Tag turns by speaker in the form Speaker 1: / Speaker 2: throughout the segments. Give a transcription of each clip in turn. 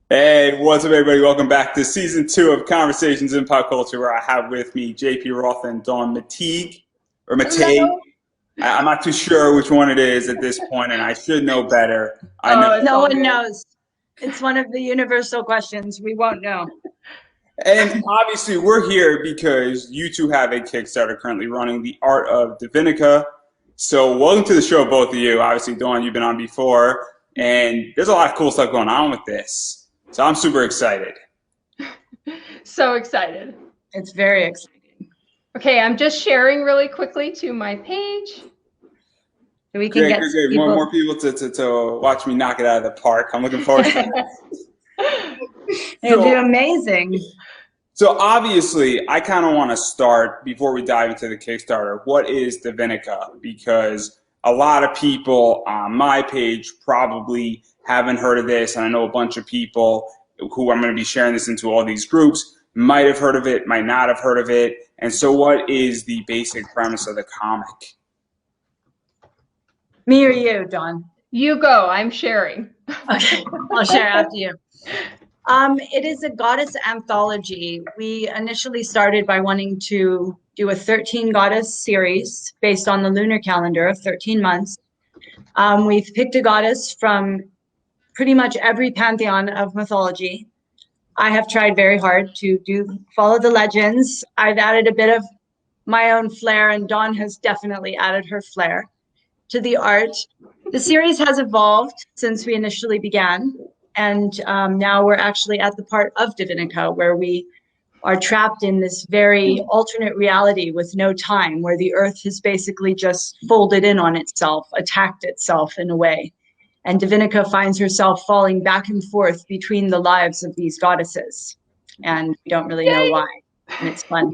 Speaker 1: Hey, what's up, everybody? Welcome back to season 2 of Conversations in Pop Culture, where I have with me JP Roth and Dawn McTeigue, or McTeigue.
Speaker 2: Hello.
Speaker 1: I'm not too sure which one it is at this point, and I should know better. I know,
Speaker 2: No one knows. It's one of the universal questions. We won't know.
Speaker 1: and obviously we're here because you two have a Kickstarter currently running, The Art of DiVinica. So welcome to the show, both of you. Obviously, Dawn, you've been on before, and there's a lot of cool stuff going on with this. So I'm super excited.
Speaker 3: So excited.
Speaker 2: It's very exciting.
Speaker 3: Okay, I'm just sharing really quickly to my page.
Speaker 2: So we can get
Speaker 1: great. More people to watch me knock it out of the park. I'm looking forward to that.
Speaker 2: It'll be amazing.
Speaker 1: So obviously, I kind of want to start, before we dive into the Kickstarter, what is DiVinica? Because a lot of people on my page probably haven't heard of this, and I know a bunch of people who I'm going to be sharing this into all these groups might have heard of it, might not have heard of it. And so what is the basic premise of the comic?
Speaker 2: Me or you, Dawn?
Speaker 3: You go. I'm sharing.
Speaker 2: Okay, I'll share after you. It is a goddess anthology. We initially started by wanting to do a 13 goddess series based on the lunar calendar of 13 months. We've picked a goddess from pretty much every pantheon of mythology. I have tried very hard to follow the legends. I've added a bit of my own flair, and Dawn has definitely added her flair to the art. The series has evolved since we initially began, and now we're actually at the part of DiVinica where we are trapped in this very alternate reality with no time, where the earth has basically just folded in on itself, attacked itself in a way. And DiVinica finds herself falling back and forth between the lives of these goddesses. And we don't really know why. And it's fun.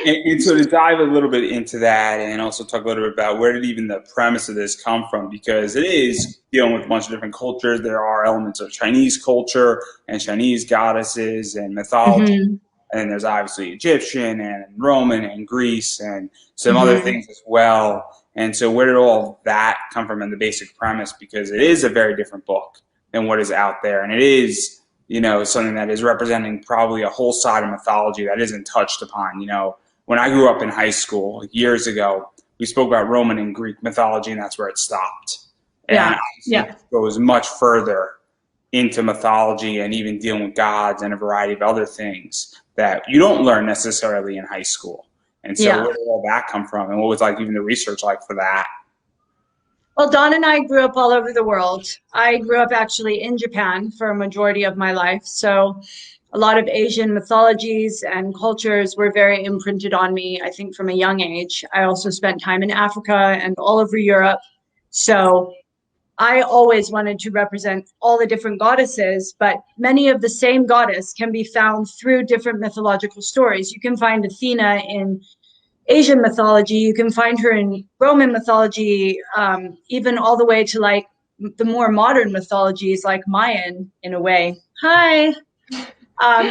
Speaker 1: And so to dive a little bit into that, and also talk a little bit about where did even the premise of this come from, because it is dealing with a bunch of different cultures. There are elements of Chinese culture and Chinese goddesses and mythology. Mm-hmm. And there's obviously Egyptian and Roman and Greece and some other things as well. And so where did all that come from in the basic premise? Because it is a very different book than what is out there. And it is, something that is representing probably a whole side of mythology that isn't touched upon. When I grew up in high school years ago, we spoke about Roman and Greek mythology, and that's where it stopped. And it goes much further into mythology and even dealing with gods and a variety of other things that you don't learn necessarily in high school. And so where did all that come from? And what was even the research like for that?
Speaker 2: Well, Dawn and I grew up all over the world. I grew up actually in Japan for a majority of my life. So a lot of Asian mythologies and cultures were very imprinted on me, I think, from a young age. I also spent time in Africa and all over Europe. So I always wanted to represent all the different goddesses, but many of the same goddess can be found through different mythological stories. You can find Athena in Asian mythology, you can find her in Roman mythology, even all the way to the more modern mythologies like Mayan in a way. Hi.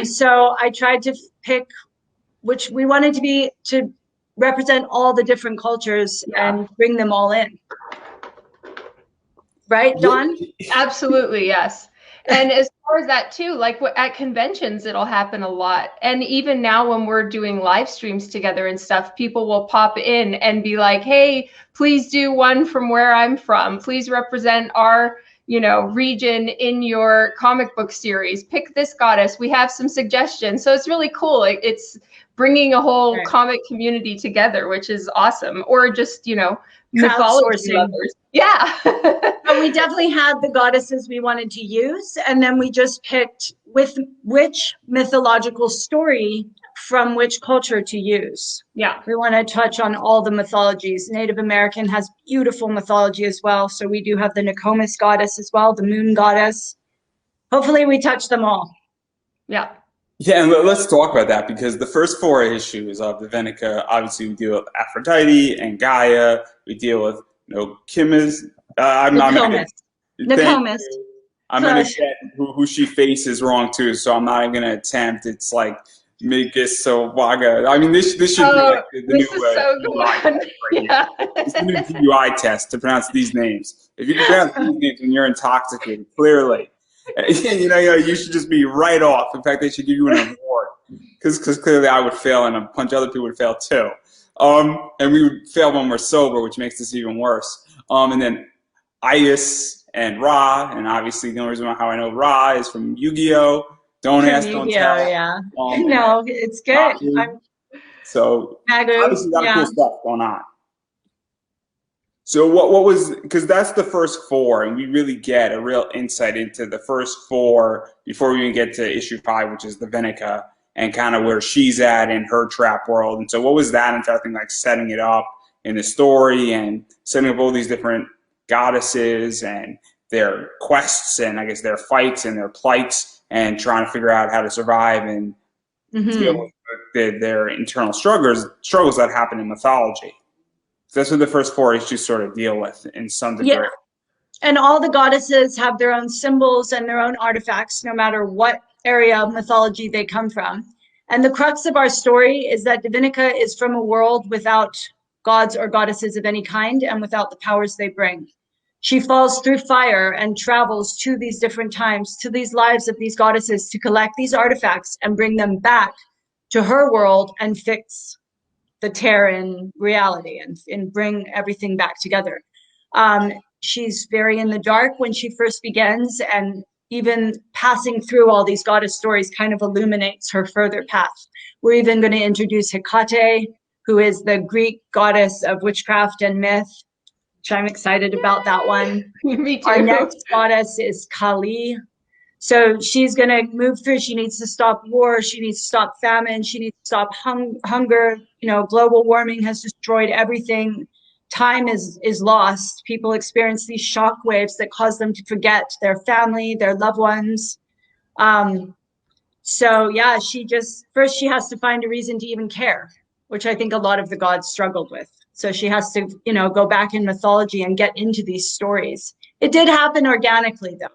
Speaker 2: So I tried to pick which we wanted to represent all the different cultures and bring them all in. Right, Dawn?
Speaker 3: Absolutely, yes. And as far as that too, at conventions, it'll happen a lot. And even now when we're doing live streams together and stuff, people will pop in and be like, hey, please do one from where I'm from. Please represent our, region in your comic book series. Pick this goddess. We have some suggestions. So it's really cool. It's bringing a whole comic community together, which is awesome. Or just, mythology lovers. Yeah.
Speaker 2: But we definitely had the goddesses we wanted to use, and then we just picked with which mythological story from which culture to use.
Speaker 3: Yeah.
Speaker 2: We want to touch on all the mythologies. Native American has beautiful mythology as well. So we do have the Nokomis goddess as well, the moon goddess. Hopefully we touch them all.
Speaker 3: Yeah.
Speaker 1: Yeah, and let's talk about that, because the first 4 issues of DiVinica, obviously we deal with Aphrodite and Gaia. We deal with Nokomis. I'm going to get who she faces wrong too, so I'm not even going to attempt. It's like Make it so vaga. I mean, this should be like the
Speaker 3: this
Speaker 1: new
Speaker 3: is so
Speaker 1: DUI
Speaker 3: good.
Speaker 1: test right here. It's the new DUI test to pronounce these names. If you can pronounce these names when you're intoxicated, clearly, you should just be right off. In fact, they should give you an award because clearly I would fail and a bunch of other people would fail too. And we would fail when we're sober, which makes this even worse. And then Is and Ra, and obviously the only reason how I know Ra is from Yu-Gi-Oh! Don't ask, don't tell.
Speaker 2: Yeah. No, it's good.
Speaker 1: So obviously a lot of cool stuff going on. So what was, because that's the first 4, and we really get a real insight into the first 4 before we even get to issue 5, which is DiVinica, and kind of where she's at in her trap world. And so what was that entire thing like, setting it up in the story and setting up all these different goddesses and their quests and I guess their fights and their plights and trying to figure out how to survive and deal with their internal struggles that happen in mythology. So that's what the first 4 issues sort of deal with in some degree.
Speaker 2: Yeah. And all the goddesses have their own symbols and their own artifacts, no matter what area of mythology they come from. And the crux of our story is that DiVinica is from a world without gods or goddesses of any kind and without the powers they bring. She falls through fire and travels to these different times, to these lives of these goddesses to collect these artifacts and bring them back to her world and fix the tear in reality and bring everything back together. She's very in the dark when she first begins, and even passing through all these goddess stories kind of illuminates her further path. We're even going to introduce Hecate, who is the Greek goddess of witchcraft and myth, which I'm excited about that one.
Speaker 3: Me too.
Speaker 2: Our next goddess is Kali. So she's going to move through. She needs to stop war. She needs to stop famine. She needs to stop hunger. Global warming has destroyed everything. Time is lost. People experience these shock waves that cause them to forget their family, their loved ones. So yeah, she has to find a reason to even care, which I think a lot of the gods struggled with. So she has to, go back in mythology and get into these stories. It did happen organically, though.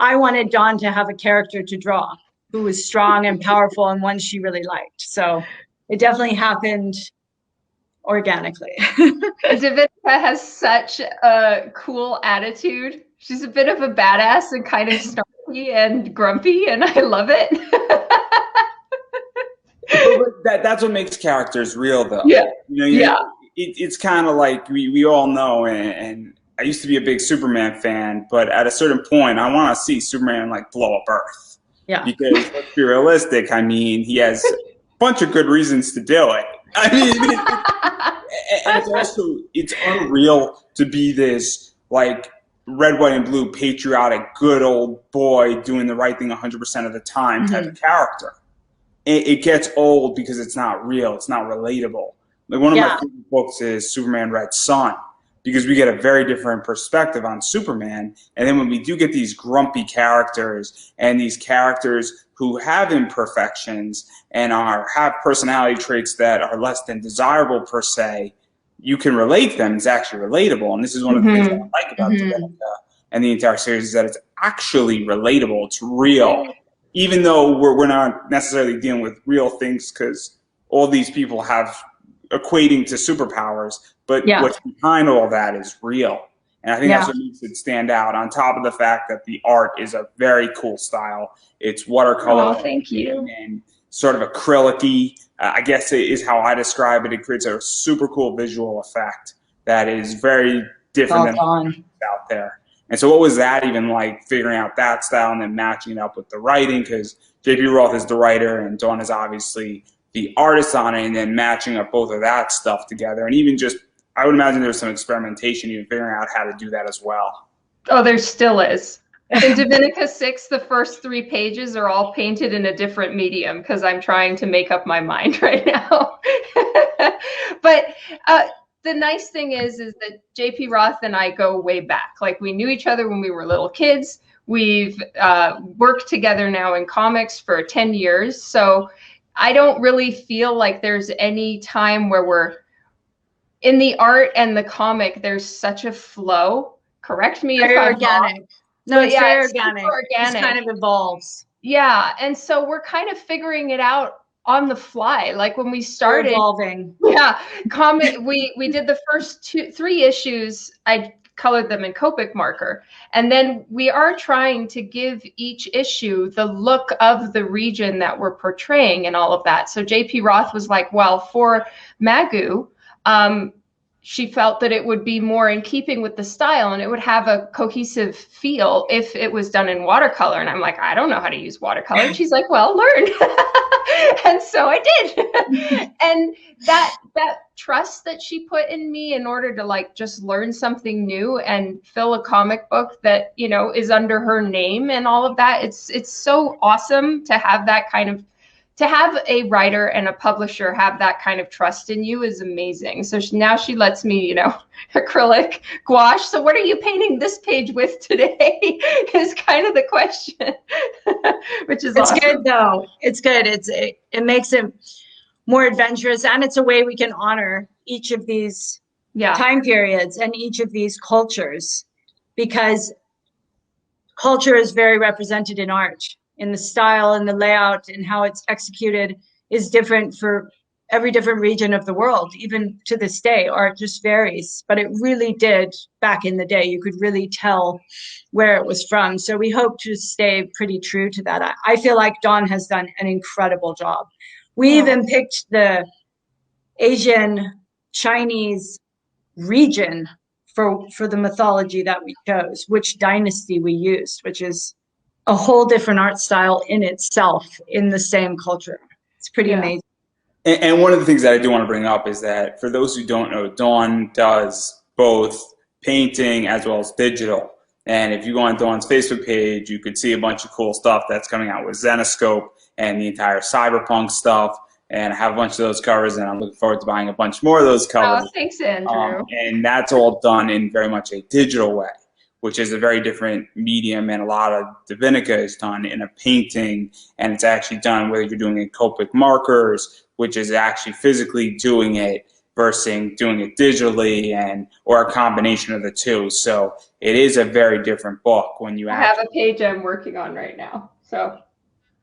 Speaker 2: I wanted Dawn to have a character to draw who was strong and powerful and one she really liked. So it definitely happened organically.
Speaker 3: DiVinica has such a cool attitude. She's a bit of a badass and kind of snarky and grumpy, and I love it.
Speaker 1: That's what makes characters real, though.
Speaker 3: Yeah.
Speaker 1: It's kind of like we all know, and I used to be a big Superman fan, but at a certain point, I want to see Superman like blow up Earth.
Speaker 2: Yeah.
Speaker 1: Because let's be realistic. I mean, he has a bunch of good reasons to do it. I mean, and it's unreal to be this like red, white, and blue patriotic, good old boy doing the right thing 100% of the time type of character. It gets old because it's not real. It's not relatable. Like one of my favorite books is Superman Red Son, because we get a very different perspective on Superman. And then when we do get these grumpy characters and these characters who have imperfections and have personality traits that are less than desirable per se, you can relate to them. It's actually relatable. And this is one of the things I like about DiVinica and the entire series is that it's actually relatable. It's real. Even though we're not necessarily dealing with real things because all these people have equating to superpowers, but what's behind all that is real. And I think that's what makes it stand out, on top of the fact that the art is a very cool style. It's watercolor.
Speaker 3: Oh, thank you.
Speaker 1: And sort of acrylic-y, I guess is how I describe it. It creates a super cool visual effect that is very different than out there. And so what was that even like, figuring out that style and then matching it up with the writing? Because J.P. Roth is the writer and Dawn is obviously the artist on it, and then matching up both of that stuff together. And even just, I would imagine there's some experimentation even figuring out how to do that as well.
Speaker 3: Oh, there still is. In DiVinica 6, the first 3 pages are all painted in a different medium because I'm trying to make up my mind right now. But the nice thing is that J.P. Roth and I go way back. Like, we knew each other when we were little kids. We've worked together now in comics for 10 years. So I don't really feel like there's any time where we're in the art and the comic, there's such a flow. Correct me if I'm
Speaker 2: organic.
Speaker 3: wrong.
Speaker 2: No, it's very
Speaker 3: organic.
Speaker 2: It kind of evolves.
Speaker 3: Yeah. And so we're kind of figuring it out on the fly. Like when we started,
Speaker 2: evolving.
Speaker 3: Yeah, we did the first 3 issues. I colored them in Copic marker, and then we are trying to give each issue the look of the region that we're portraying and all of that. So JP Roth was like, well, for Magoo, she felt that it would be more in keeping with the style and it would have a cohesive feel if it was done in watercolor. And I'm like, I don't know how to use watercolor. And she's like, well, learn. And so I did. And that trust that she put in me in order to like just learn something new and fill a comic book that, you know, is under her name and all of that. It's so awesome to have that kind of, to have a writer and a publisher have that kind of trust in you is amazing. So now she lets me, you know, acrylic, gouache. So what are you painting this page with today is kind of the question, which is awesome.
Speaker 2: It's good though. It's good. It makes it more adventurous, and it's a way we can honor each of these time periods and each of these cultures, because culture is very represented in art. In the style and the layout and how it's executed is different for every different region of the world. Even to this day, art just varies, but it really did back in the day. You could really tell where it was from. So we hope to stay pretty true to that. I feel like Dawn has done an incredible job. We even picked the Asian Chinese region for the mythology that we chose, which dynasty we used, which is a whole different art style in itself in the same culture. It's pretty amazing.
Speaker 1: And one of the things that I do want to bring up is that for those who don't know, Dawn does both painting as well as digital. And if you go on Dawn's Facebook page, you could see a bunch of cool stuff that's coming out with Zenescope and the entire cyberpunk stuff. And I have a bunch of those covers, and I'm looking forward to buying a bunch more of those covers.
Speaker 3: Oh, thanks, Andrew.
Speaker 1: And that's all done in very much a digital way, which is a very different medium, and a lot of DiVinica is done in a painting, and it's actually done whether you're doing it in Copic markers, which is actually physically doing it, versus doing it digitally, or a combination of the two. So it is a very different book when you
Speaker 3: have a page I'm working on right now. So.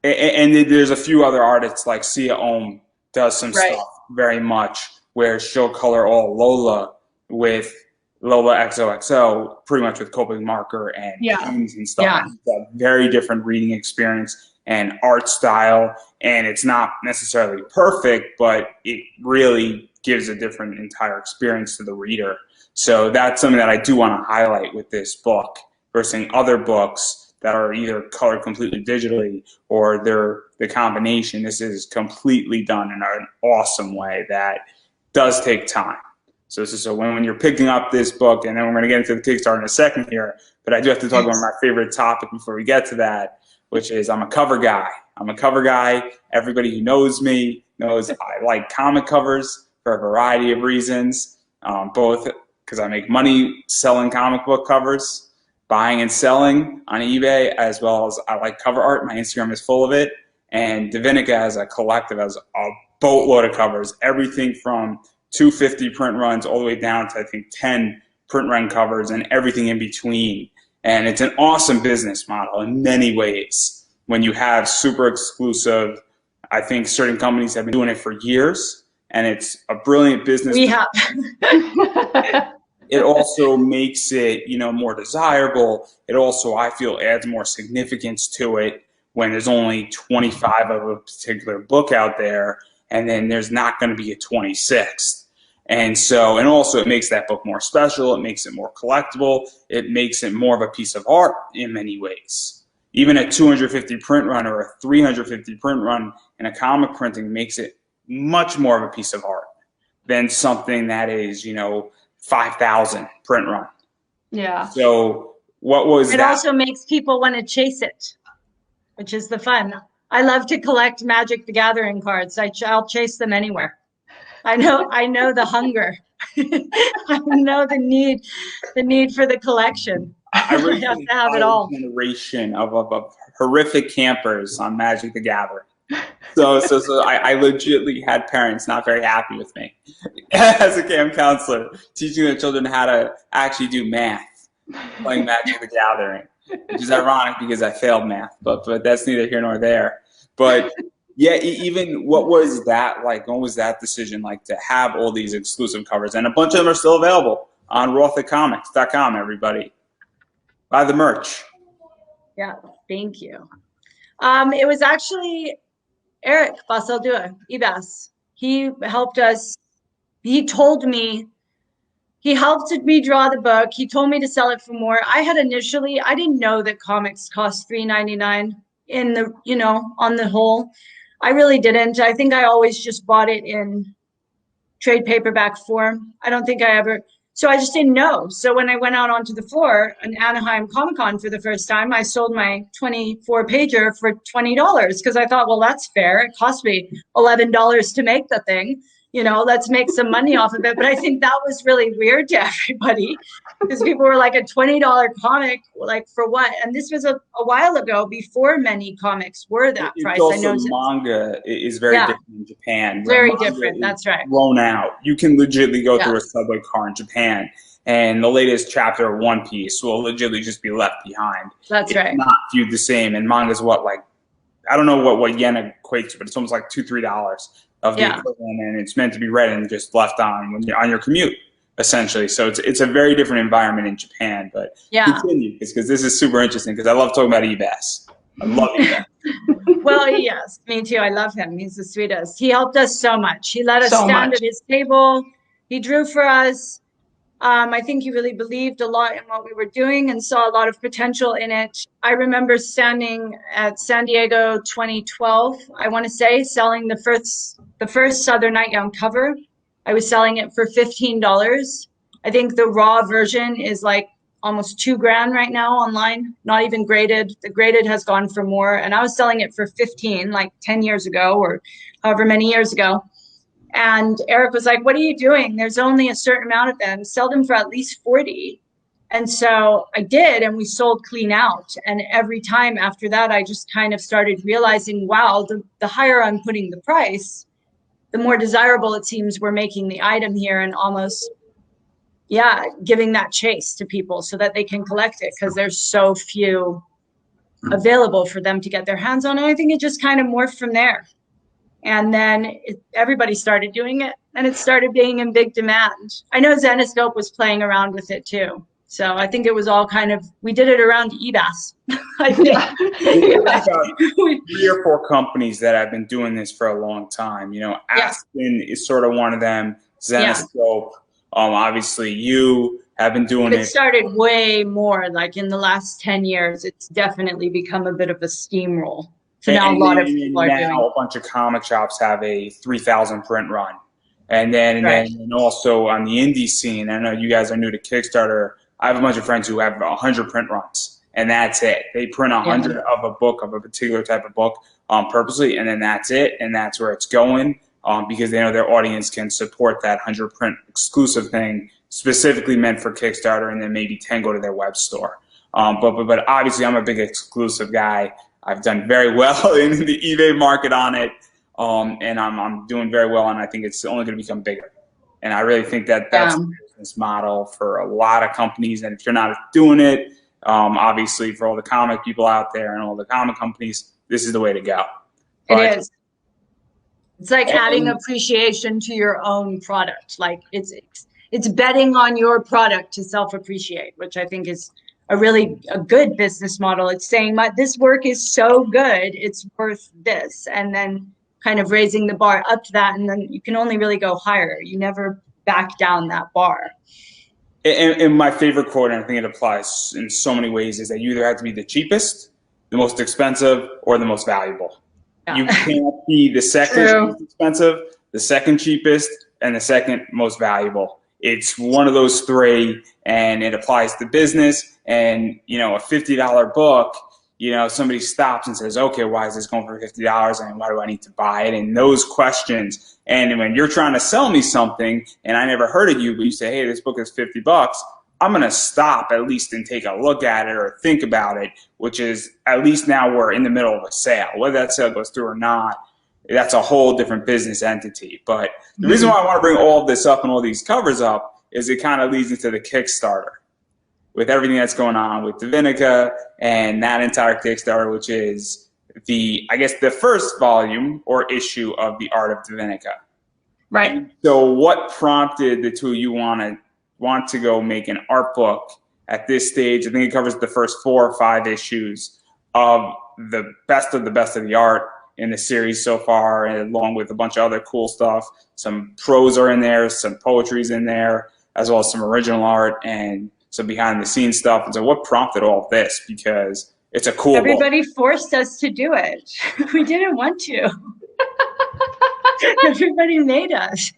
Speaker 3: And
Speaker 1: there's a few other artists like Sia Ohm does some stuff very much where she'll color all Lola with Lola XOXO, pretty much with Copic marker and pens and stuff.
Speaker 2: Yeah.
Speaker 1: It's a very different reading experience and art style, and it's not necessarily perfect, but it really gives a different entire experience to the reader. So that's something that I do want to highlight with this book versus other books that are either colored completely digitally or they're the combination. This is completely done in an awesome way that does take time. So when you're picking up this book, and then we're going to get into the Kickstarter in a second here, but I do have to talk about my favorite topic before we get to that, which is I'm a cover guy. I'm a cover guy. Everybody who knows me knows I like comic covers for a variety of reasons, both because I make money selling comic book covers, buying and selling on eBay, as well as I like cover art. My Instagram is full of it. And DiVinica as a collective has a boatload of covers, everything from 250 print runs all the way down to I think 10 print run covers and everything in between. And it's an awesome business model in many ways. When you have super exclusive, I think certain companies have been doing it for years, and it's a brilliant business.
Speaker 2: We have.
Speaker 1: It also makes it, you know, more desirable. It also, I feel, adds more significance to it when there's only 25 of a particular book out there, and then there's not going to be a 26th. And so, and also it makes that book more special. It makes it more collectible. It makes it more of a piece of art in many ways. Even a 250 print run or a 350 print run in a comic printing makes it much more of a piece of art than something that is, you know, 5,000 print run.
Speaker 3: Yeah.
Speaker 1: So what was
Speaker 2: it
Speaker 1: that?
Speaker 2: It also makes people want to chase it, which is the fun. I love to collect Magic the Gathering cards. I'll chase them anywhere. I know the hunger. I know the need for the collection. I have to have it all.
Speaker 1: Generation of horrific campers on Magic the Gathering. So I legitimately had parents not very happy with me as a camp counselor, teaching their children how to actually do math, playing Magic the Gathering, which is ironic because I failed math, but that's neither here nor there. But Yeah, even what was that like? What was that decision like to have all these exclusive covers? And a bunch of them are still available on rothcomics.com, everybody. Buy the merch.
Speaker 2: Yeah, thank you. It was actually Eric Basaldua, Ibas. He helped us. He told me, he helped me draw the book. He told me to sell it for more. I didn't know that comics cost $3.99 in the, on the whole. I really didn't. I think I always just bought it in trade paperback form. I don't think so I just didn't know. So when I went out onto the floor in Anaheim Comic-Con for the first time, I sold my 24-pager for $20 because I thought, well, that's fair. It cost me $11 to make the thing. Let's make some money off of it. But I think that was really weird to everybody because people were like, a $20 comic, like for what? And this was a while ago before many comics were that price.
Speaker 1: Also,
Speaker 2: I know
Speaker 1: manga is very different in Japan.
Speaker 2: Very different. That's right.
Speaker 1: Blown out. You can legitimately go through a subway car in Japan, and the latest chapter of One Piece will legitimately just be left behind.
Speaker 2: That's right.
Speaker 1: It's not viewed the same. And manga's I don't know what yen equates to, but it's almost like $2-3 of the equivalent, and it's meant to be read and just left on when you're on your commute, essentially. So it's a very different environment in Japan. But continue, because this is super interesting, because I love talking about Ebas. I love Ebas.
Speaker 2: Well, yes, me too. I love him. He's the sweetest. He helped us so much. He let us stand at his table. He drew for us. I think he really believed a lot in what we were doing and saw a lot of potential in it. I remember standing at San Diego 2012, I want to say, selling the first Southern Nightgown cover. I was selling it for $15. I think the raw version is like almost $2,000 right now online, not even graded. The graded has gone for more, and I was selling it for 15, like 10 years ago or however many years ago. And Eric was like, what are you doing? There's only a certain amount of them. Sell them for at least 40. And so I did, and we sold clean out. And every time after that, I just kind of started realizing, wow, the higher I'm putting the price, the more desirable it seems we're making the item here, and almost, giving that chase to people so that they can collect it, because there's so few available for them to get their hands on. And I think it just kind of morphed from there. And then everybody started doing it, and it started being in big demand. I know Zenoscope was playing around with it too. So I think it was all we did it around Ebas. I think.
Speaker 1: About 3 or 4 companies that have been doing this for a long time. Aspen is sort of one of them. Zenoscope, obviously you have been doing it.
Speaker 2: It started way more, like in the last 10 years. It's definitely become a bit of a steamroll. So now a lot of people are doing it.
Speaker 1: A bunch of comic shops have a 3,000 print run. And then also on the indie scene, I know you guys are new to Kickstarter. I have a bunch of friends who have 100 print runs, and that's it. They print 100 of a book, of a particular type of book, purposely, and then that's it, and that's where it's going, because they know their audience can support that 100 print exclusive thing specifically meant for Kickstarter, and then maybe 10 go to their web store. But obviously I'm a big exclusive guy. I've done very well in the eBay market on it, and I'm doing very well, and I think it's only going to become bigger. And I really think that that's a business model for a lot of companies, and if you're not doing it, obviously for all the comic people out there and all the comic companies, this is the way to go.
Speaker 2: It is. It's like adding appreciation to your own product. Like it's betting on your product to self-appreciate, which I think is a good business model. It's saying this work is so good, it's worth this, and then kind of raising the bar up to that, and then you can only really go higher. You never back down that bar.
Speaker 1: And my favorite quote, and I think it applies in so many ways, is that you either have to be the cheapest, the most expensive, or the most valuable. You can't be the second most expensive, the second cheapest, and the second most valuable. It's one of those 3, and it applies to business. And, a $50 book, somebody stops and says, okay, why is this going for $50, and why do I need to buy it? And those questions. And when you're trying to sell me something and I never heard of you, but you say, hey, this book is $50, I'm going to stop at least and take a look at it or think about it, which is at least now we're in the middle of a sale. Whether that sale goes through or not, that's a whole different business entity. But the reason why I want to bring all of this up and all these covers up is it kind of leads into the Kickstarter with everything that's going on with DiVinica and that entire Kickstarter, which is I guess the first volume or issue of The Art of DiVinica.
Speaker 3: Right.
Speaker 1: And so what prompted the two of you want to go make an art book at this stage? I think it covers the first 4 or 5 issues of the best of the art in the series so far, and along with a bunch of other cool stuff. Some prose are in there, some poetry's in there, as well as some original art and some behind the scenes stuff. And so what prompted all of this? Because it's a cool
Speaker 2: Everybody
Speaker 1: book.
Speaker 2: forced us to do it. We didn't want to. Everybody made us.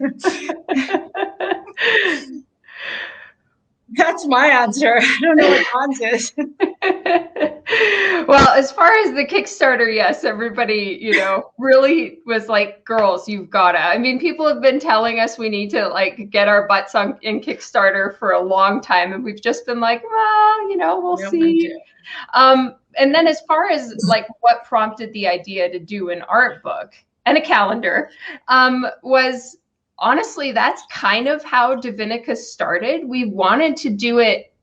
Speaker 2: That's my answer. I don't know what Don's is.
Speaker 3: Well, as far as the Kickstarter, yes, everybody, you know, really was like, girls, you've gotta. I mean, people have been telling us we need to like get our butts in Kickstarter for a long time, and we've just been like, well, you know, we'll see. And then as far as like what prompted the idea to do an art book and a calendar, was honestly, that's kind of how DiVinica started. We wanted to do it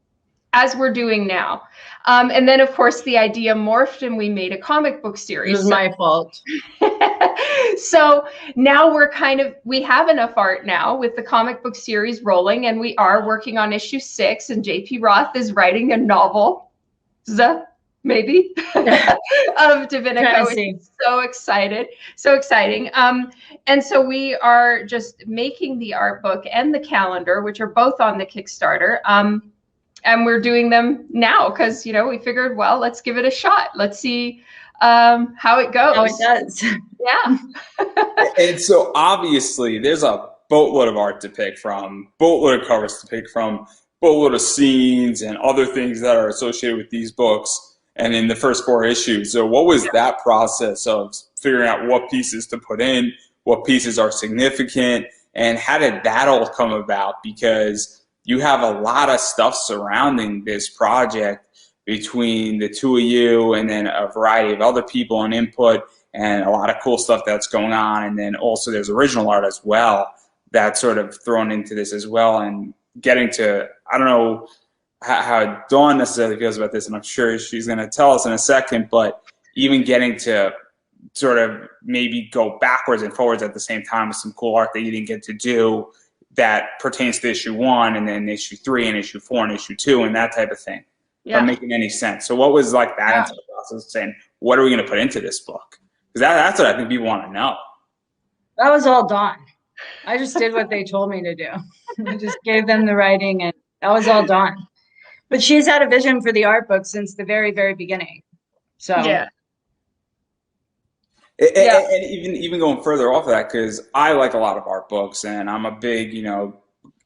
Speaker 3: as we're doing now. And then, of course, the idea morphed and we made a comic book series.
Speaker 2: It was my fault.
Speaker 3: So now we have enough art now with the comic book series rolling, and we are working on issue 6, and JP Roth is writing a novel, maybe, of DiVinica. So excited, so exciting. And so we are just making the art book and the calendar, which are both on the Kickstarter. And we're doing them now because, you know, we figured, well, let's give it a shot. Let's see how it goes.
Speaker 2: How it does.
Speaker 3: Yeah.
Speaker 1: And so obviously there's a boatload of art to pick from, boatload of covers to pick from, boatload of scenes and other things that are associated with these books and in the first 4 issues. So what was that process of figuring out what pieces to put in, what pieces are significant, and how did that all come about? Because you have a lot of stuff surrounding this project between the two of you and then a variety of other people and input and a lot of cool stuff that's going on. And then also there's original art as well that's sort of thrown into this as well. And getting to, I don't know how Dawn necessarily feels about this, and I'm sure she's going to tell us in a second, but even getting to sort of maybe go backwards and forwards at the same time with some cool art that you didn't get to do that pertains to issue 1 and then issue 3 and issue 4 and issue 2 and that type of thing. Yeah. Not making any sense. So what was like that into the process of saying, what are we going to put into this book? Because that's what I think people want to know.
Speaker 2: That was all Dawn. I just did what they told me to do. I just gave them the writing and that was all Dawn. But she's had a vision for the art book since the very, very beginning. So
Speaker 1: yeah. And even going further off of that, because I like a lot of art books, and I'm a big, you know,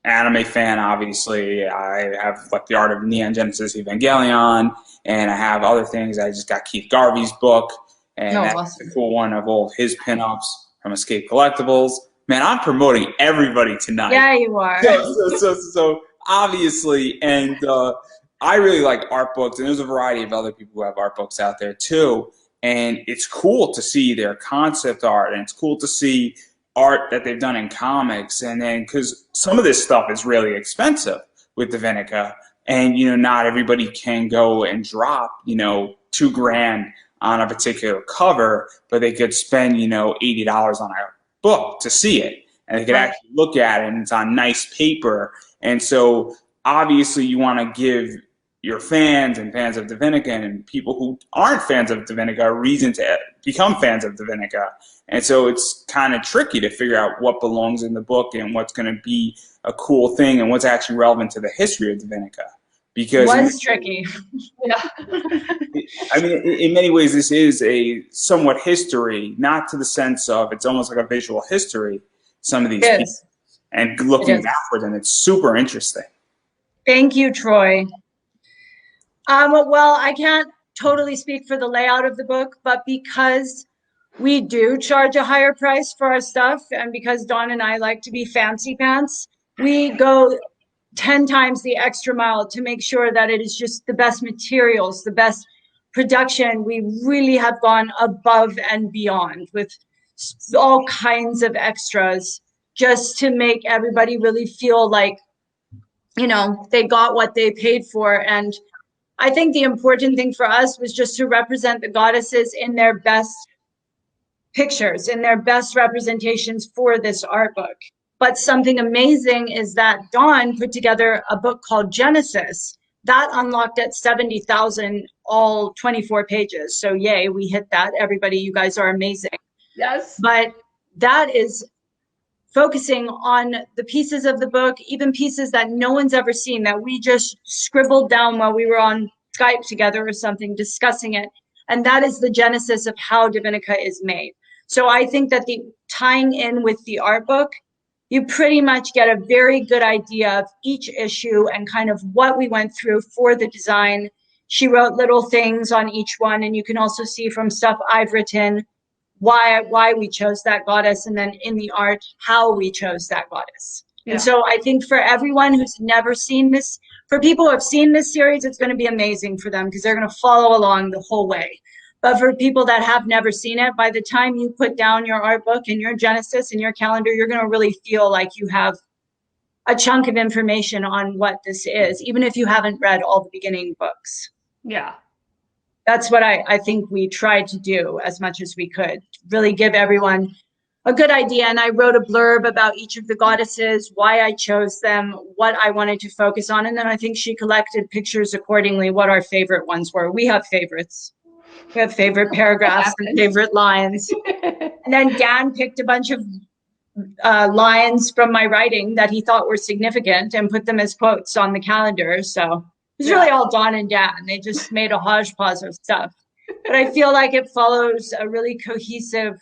Speaker 1: anime fan. Obviously, I have like the Art of Neon Genesis Evangelion, and I have other things. I just got Keith Garvey's book, and that's the cool one of all of his pinups from Escape Collectibles. Man, I'm promoting everybody tonight.
Speaker 2: Yeah, you are.
Speaker 1: So obviously, and I really like art books, and there's a variety of other people who have art books out there too. And it's cool to see their concept art, and it's cool to see art that they've done in comics. And then, because some of this stuff is really expensive with DiVinica, and, you know, not everybody can go and drop, you know, $2,000 on a particular cover, but they could spend, you know, $80 on a book to see it. And they could actually look at it, and it's on nice paper. And so, obviously, you want to give your fans and fans of DiVinica and people who aren't fans of DiVinica a reason to become fans of DiVinica. And so it's kind of tricky to figure out what belongs in the book and what's going to be a cool thing and what's actually relevant to the history of DiVinica. Because
Speaker 2: it was tricky.
Speaker 3: Yeah.
Speaker 1: I mean, in many ways, this is a somewhat history, not to the sense of it's almost like a visual history, some of these people, and looking backwards, and it's super interesting.
Speaker 2: Thank you, Troy. Well, I can't totally speak for the layout of the book, but because we do charge a higher price for our stuff, and because Dawn and I like to be fancy pants, we go 10 times the extra mile to make sure that it is just the best materials, the best production. We really have gone above and beyond with all kinds of extras just to make everybody really feel like, you know, they got what they paid for. And I think the important thing for us was just to represent the goddesses in their best pictures, in their best representations for this art book. But something amazing is that Dawn put together a book called Genesis that unlocked at 70,000, all 24 pages. So yay, we hit that. Everybody, you guys are amazing.
Speaker 3: Yes.
Speaker 2: But that is focusing on the pieces of the book, even pieces that no one's ever seen, that we just scribbled down while we were on Skype together or something, discussing it. And that is the genesis of how DiVinica is made. So I think that the tying in with the art book, you pretty much get a very good idea of each issue and kind of what we went through for the design. She wrote little things on each one, and you can also see from stuff I've written why we chose that goddess, and then in the art, how we chose that goddess. Yeah. And so I think for everyone who's never seen this, for people who have seen this series, it's going to be amazing for them because they're going to follow along the whole way. But for people that have never seen it, by the time you put down your art book and your Genesis and your calendar, you're going to really feel like you have a chunk of information on what this is, even if you haven't read all the beginning books.
Speaker 3: Yeah.
Speaker 2: That's what I think we tried to do as much as we could, really give everyone a good idea. And I wrote a blurb about each of the goddesses, why I chose them, what I wanted to focus on. And then I think she collected pictures accordingly, what our favorite ones were. We have favorites. We have favorite paragraphs and favorite lines. And then Dan picked a bunch of lines from my writing that he thought were significant and put them as quotes on the calendar. So it was really all Dawn and Dan. They just made a hodgepodge of stuff. But I feel like it follows a really cohesive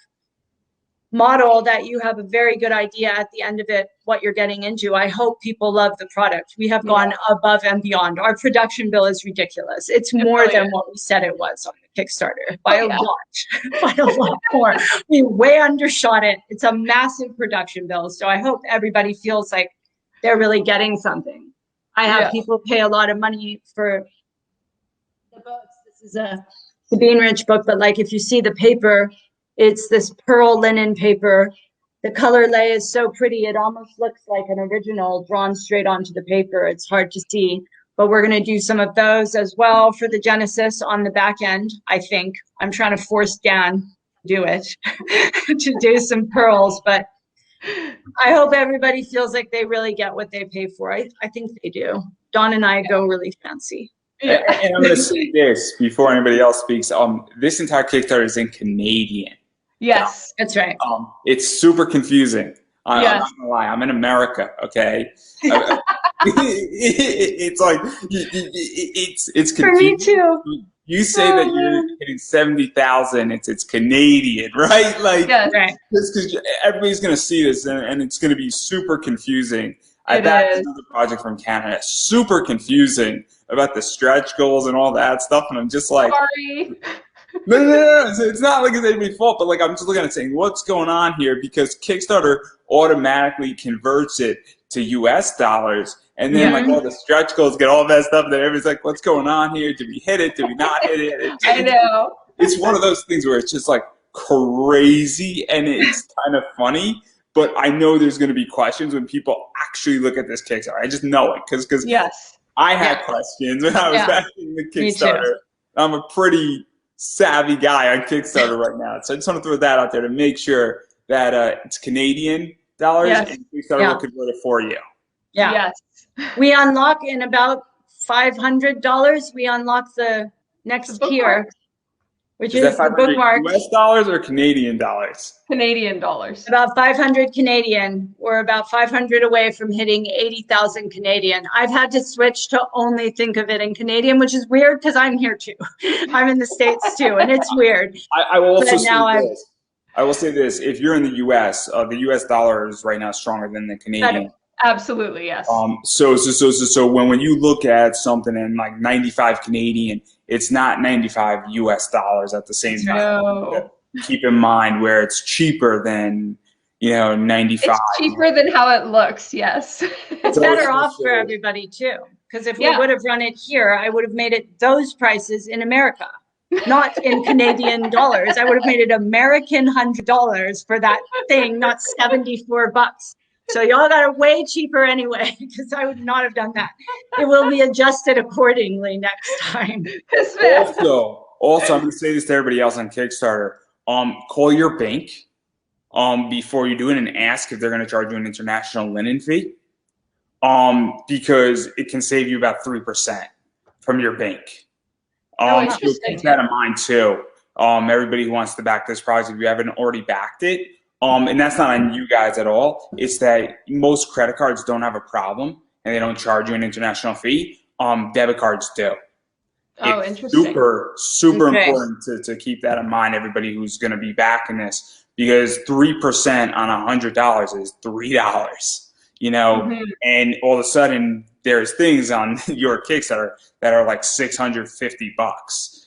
Speaker 2: model that you have a very good idea at the end of it what you're getting into. I hope people love the product. We have gone above and beyond. Our production bill is ridiculous. It's more than what we said it was on the Kickstarter by a lot, by a lot more. We way undershot it. It's a massive production bill. So I hope everybody feels like they're really getting something. I have people pay a lot of money for the books. This is a DiVinica book, but like if you see the paper, it's this pearl linen paper. The color lay is so pretty. It almost looks like an original drawn straight onto the paper. It's hard to see, but we're going to do some of those as well for the Genesis on the back end. I think I'm trying to force Dan to do it, to do some pearls, but I hope everybody feels like they really get what they pay for. I think they do. Dawn and I go really fancy.
Speaker 1: And I'm going to say this before anybody else speaks. This entire Kickstarter is in Canadian.
Speaker 3: Yes,
Speaker 2: that's right.
Speaker 1: It's super confusing. I'm not gonna lie. I'm in America. Okay. It's like it's confusing.
Speaker 2: For me too.
Speaker 1: You say that you're getting 70,000. It's Canadian, right? Like, because everybody's gonna see this, and it's gonna be super confusing. I backed another project from Canada, super confusing about the stretch goals and all that stuff, and I'm just like,
Speaker 3: sorry.
Speaker 1: No. It's not like it's anybody's fault, but like I'm just looking at it saying, what's going on here? Because Kickstarter automatically converts it to US dollars, and then like all the stretch goals get all messed up, and then everybody's like, what's going on here? Did we hit it? Did we not hit it?
Speaker 3: I know.
Speaker 1: It's one of those things where it's just like crazy, and it's kind of funny. But I know there's going to be questions when people actually look at this Kickstarter. I just know it because I had questions when I was backing the Kickstarter. I'm a pretty savvy guy on Kickstarter right now, so I just want to throw that out there to make sure that it's Canadian dollars and Kickstarter will convert it for you.
Speaker 2: We unlock in about $500. We unlock the next tier, which is the bookmark.
Speaker 1: US dollars or Canadian dollars?
Speaker 3: Canadian dollars.
Speaker 2: About 500 Canadian. We're about 500 away from hitting 80,000 Canadian. I've had to switch to only think of it in Canadian, which is weird because I'm here too. I'm in the States too, and it's weird.
Speaker 1: I will also say this. I will say this. If you're in the US, the US dollar is right now stronger than the Canadian.
Speaker 3: Absolutely, yes.
Speaker 1: So when you look at something in like 95 Canadian, it's not 95 US dollars at the same time.
Speaker 3: No.
Speaker 1: Keep in mind where it's cheaper than, 95.
Speaker 3: It's cheaper than how it looks, yes.
Speaker 2: It's better off for everybody too. Because if we would have run it here, I would have made it those prices in America, not in Canadian dollars. I would have made it American $100 for that thing, not $74. So y'all got it way cheaper anyway, because I would not have done that. It will be adjusted accordingly next time.
Speaker 1: Also, I'm going to say this to everybody else on Kickstarter. Call your bank before you do it and ask if they're going to charge you an international linen fee. Because it can save you about 3% from your bank. So keep that in mind too. Everybody who wants to back this project, if you haven't already backed it, and that's not on you guys at all. It's that most credit cards don't have a problem and they don't charge you an international fee. Debit cards do.
Speaker 3: Oh,
Speaker 1: it's
Speaker 3: interesting.
Speaker 1: super important to keep that in mind, everybody who's going to be backing this, because 3% on $100 is $3, you know, and all of a sudden there's things on your Kickstarter that are like $650.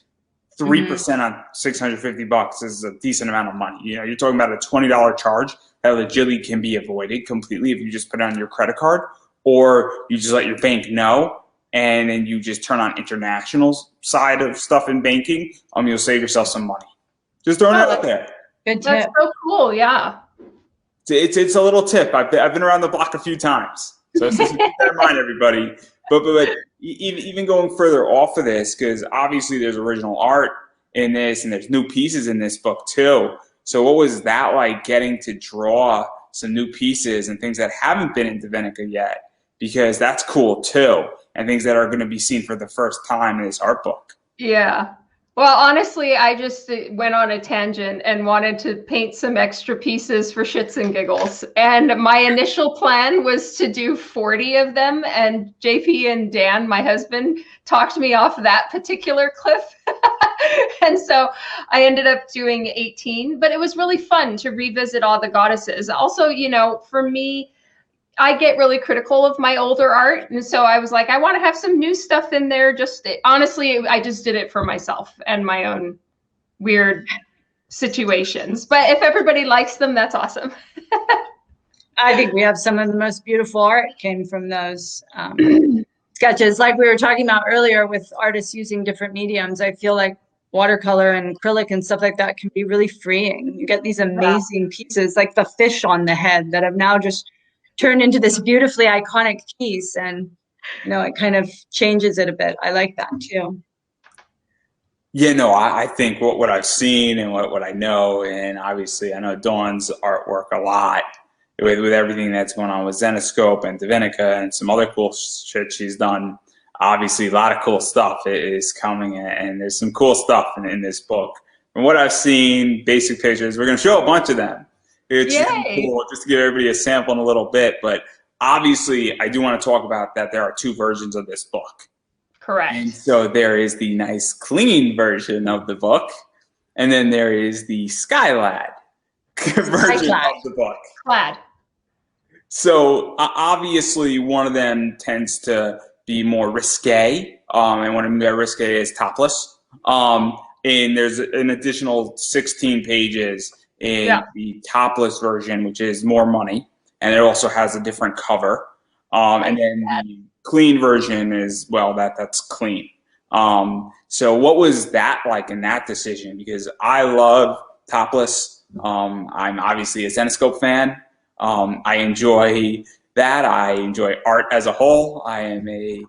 Speaker 1: 3% on $650 is a decent amount of money. You know, you're talking about a $20 charge that legitimately can be avoided completely if you just put it on your credit card, or you just let your bank know, and then you just turn on international side of stuff in banking. You'll save yourself some money. Just throwing it out there.
Speaker 2: Good tip.
Speaker 3: That's so cool. Yeah.
Speaker 1: It's a little tip. I've been around the block a few times, so just keep that in mind, everybody. But even going further off of this, because obviously there's original art in this, and there's new pieces in this book too. So what was that like, getting to draw some new pieces and things that haven't been in DiVinica yet? Because that's cool too, and things that are going to be seen for the first time in this art book.
Speaker 3: Yeah. Well, honestly, I just went on a tangent and wanted to paint some extra pieces for shits and giggles. And my initial plan was to do 40 of them. And JP and Dan, my husband, talked me off that particular cliff. And so I ended up doing 18. But it was really fun to revisit all the goddesses. Also, you know, for me, I get really critical of my older art. And so I was like, I want to have some new stuff in there. Just honestly, I just did it for myself and my own weird situations. But if everybody likes them, that's awesome.
Speaker 2: I think we have some of the most beautiful art came from those sketches. Like we were talking about earlier with artists using different mediums, I feel like watercolor and acrylic and stuff like that can be really freeing. You get these amazing pieces, like the fish on the head, that have now just turned into this beautifully iconic piece, and you know, it kind of changes it a bit. I like that too.
Speaker 1: Yeah, no, I think what I've seen and what I know, and obviously I know Dawn's artwork a lot with everything that's going on with Zenescope and DiVinica and some other cool shit she's done. Obviously, a lot of cool stuff is coming, and there's some cool stuff in this book. From what I've seen, basic pictures, we're going to show a bunch of them. It's cool just to give everybody a sample in a little bit, but obviously I do want to talk about that there are two versions of this book.
Speaker 3: Correct.
Speaker 1: And so there is the nice clean version of the book, and then there is the Skylad version of the book.
Speaker 3: Clad. So
Speaker 1: obviously one of them tends to be more risque, and one of them risque is topless. And there's an additional 16 pages in the topless version, which is more money, and it also has a different cover. And then the clean version is, well, that's clean. So what was that like in that decision? Because I love topless. I'm obviously a Zenescope fan. I enjoy that. I enjoy art as a whole. I am a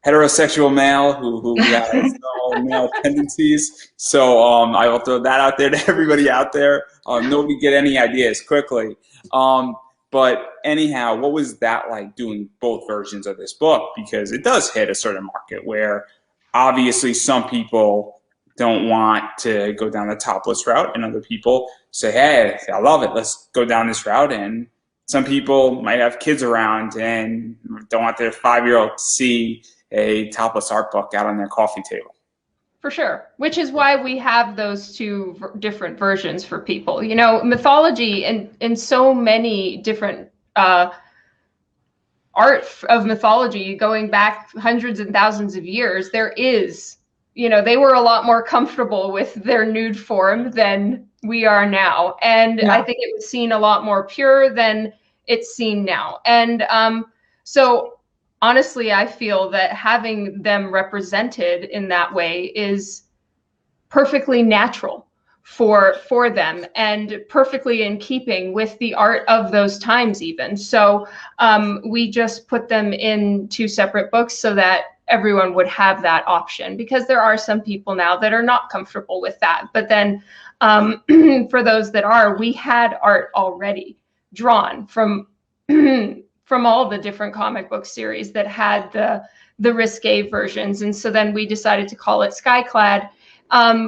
Speaker 1: heterosexual male who has no male tendencies. So I will throw that out there to everybody out there. Nobody get any ideas quickly. But anyhow, what was that like doing both versions of this book? Because it does hit a certain market where obviously some people don't want to go down the topless route, and other people say, hey, I love it, let's go down this route. And some people might have kids around and don't want their 5-year-old to see a topless art book out on their coffee table.
Speaker 3: For sure, which is why we have those two different versions for people. You know, mythology in so many different art of mythology going back hundreds and thousands of years, there is, you know, they were a lot more comfortable with their nude form than we are now. And I think it was seen a lot more pure than it's seen now. And so honestly, I feel that having them represented in that way is perfectly natural for them, and perfectly in keeping with the art of those times even. So we just put them in 2 separate books so that everyone would have that option, because there are some people now that are not comfortable with that. But then for those that are, we had art already drawn from from all the different comic book series that had the risque versions. And so then we decided to call it Skyclad,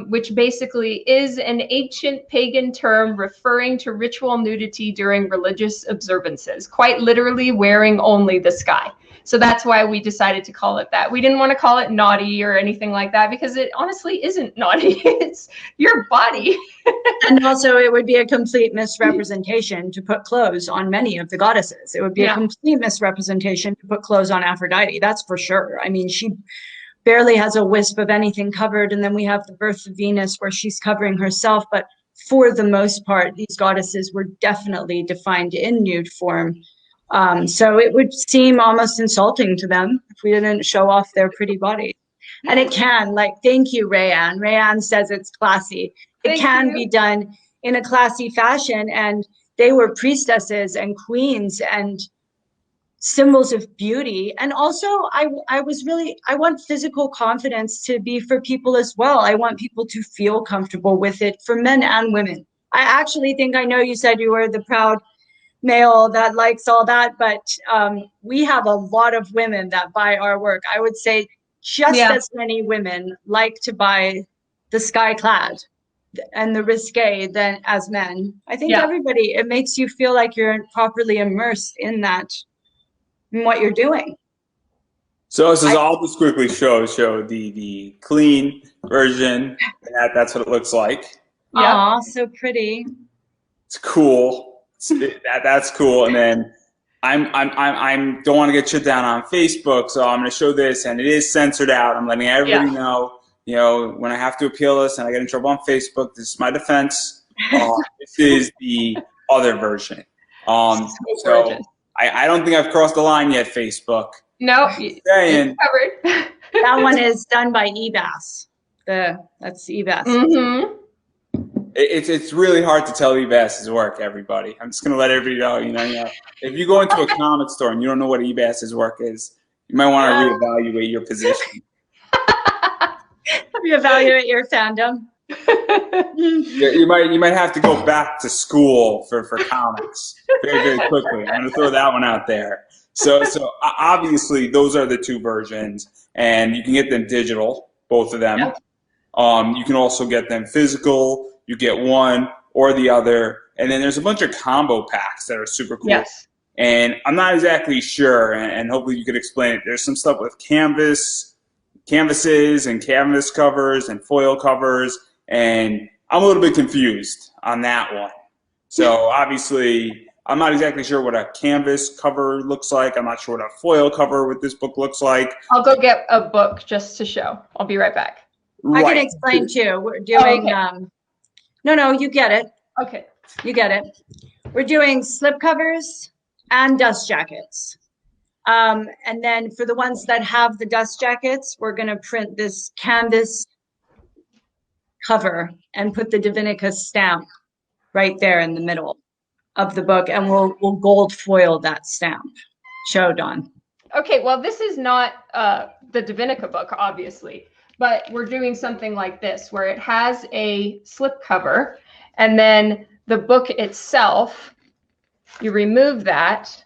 Speaker 3: which basically is an ancient pagan term referring to ritual nudity during religious observances, quite literally wearing only the sky. So that's why we decided to call it that. We didn't want to call it naughty or anything like that, because it honestly isn't naughty. It's your body.
Speaker 2: And also it would be a complete misrepresentation to put clothes on many of the goddesses. It would be a complete misrepresentation to put clothes on Aphrodite. That's for sure. I mean, she barely has a wisp of anything covered. And then we have the birth of Venus where she's covering herself. But for the most part, these goddesses were definitely defined in nude form. So it would seem almost insulting to them if we didn't show off their pretty body. And it can, like, thank you, Rayanne. Rayanne says it's classy. It can be done in a classy fashion. And they were priestesses and queens and symbols of beauty. And also I want physical confidence to be for people as well. I want people to feel comfortable with it, for men and women. I actually think, I know you said you were the proud male that likes all that, but we have a lot of women that buy our work. I would say just as many women like to buy the Skyclad and the risque than as men. I think everybody, it makes you feel like you're properly immersed in that, in what you're doing.
Speaker 1: So I'll just quickly show the clean version. That's what it looks like.
Speaker 2: Aw, so pretty.
Speaker 1: It's cool. That's cool. And then I'm don't want to get shut down on Facebook, so I'm going to show this, and it is censored out. I'm letting everybody know. You know, when I have to appeal this and I get in trouble on Facebook, this is my defense. This is the other version. So I don't think I've crossed the line yet, Facebook.
Speaker 3: No, it's covered.
Speaker 2: That one is done by eBass. That's eBass.
Speaker 3: Mm-hmm.
Speaker 1: It's really hard to tell eBass's work, everybody. I'm just going to let everybody know, you know, if you go into a comic store and you don't know what eBass's work is, you might want to reevaluate your position.
Speaker 2: Reevaluate your fandom.
Speaker 1: You might have to go back to school for comics very, very quickly. I'm going to throw that one out there. So obviously those are the 2 versions, and you can get them digital, both of them. You can also get them physical. You get one or the other, and then there's a bunch of combo packs that are super cool.
Speaker 3: Yes.
Speaker 1: And I'm not exactly sure, and hopefully you could explain it. There's some stuff with canvases and canvas covers and foil covers, and I'm a little bit confused on that one. So obviously, I'm not exactly sure what a canvas cover looks like. I'm not sure what a foil cover with this book looks like.
Speaker 3: I'll go get a book just to show. I'll be right back.
Speaker 2: Right. I can explain too. We're doing no, you get it.
Speaker 3: Okay.
Speaker 2: You get it. We're doing slipcovers and dust jackets. And then for the ones that have the dust jackets, we're going to print this canvas cover and put the DiVinica stamp right there in the middle of the book, and we'll gold foil that stamp. Show, Dawn.
Speaker 3: Okay, well, this is not the DiVinica book, obviously, but we're doing something like this where it has a slipcover, and then the book itself, you remove that.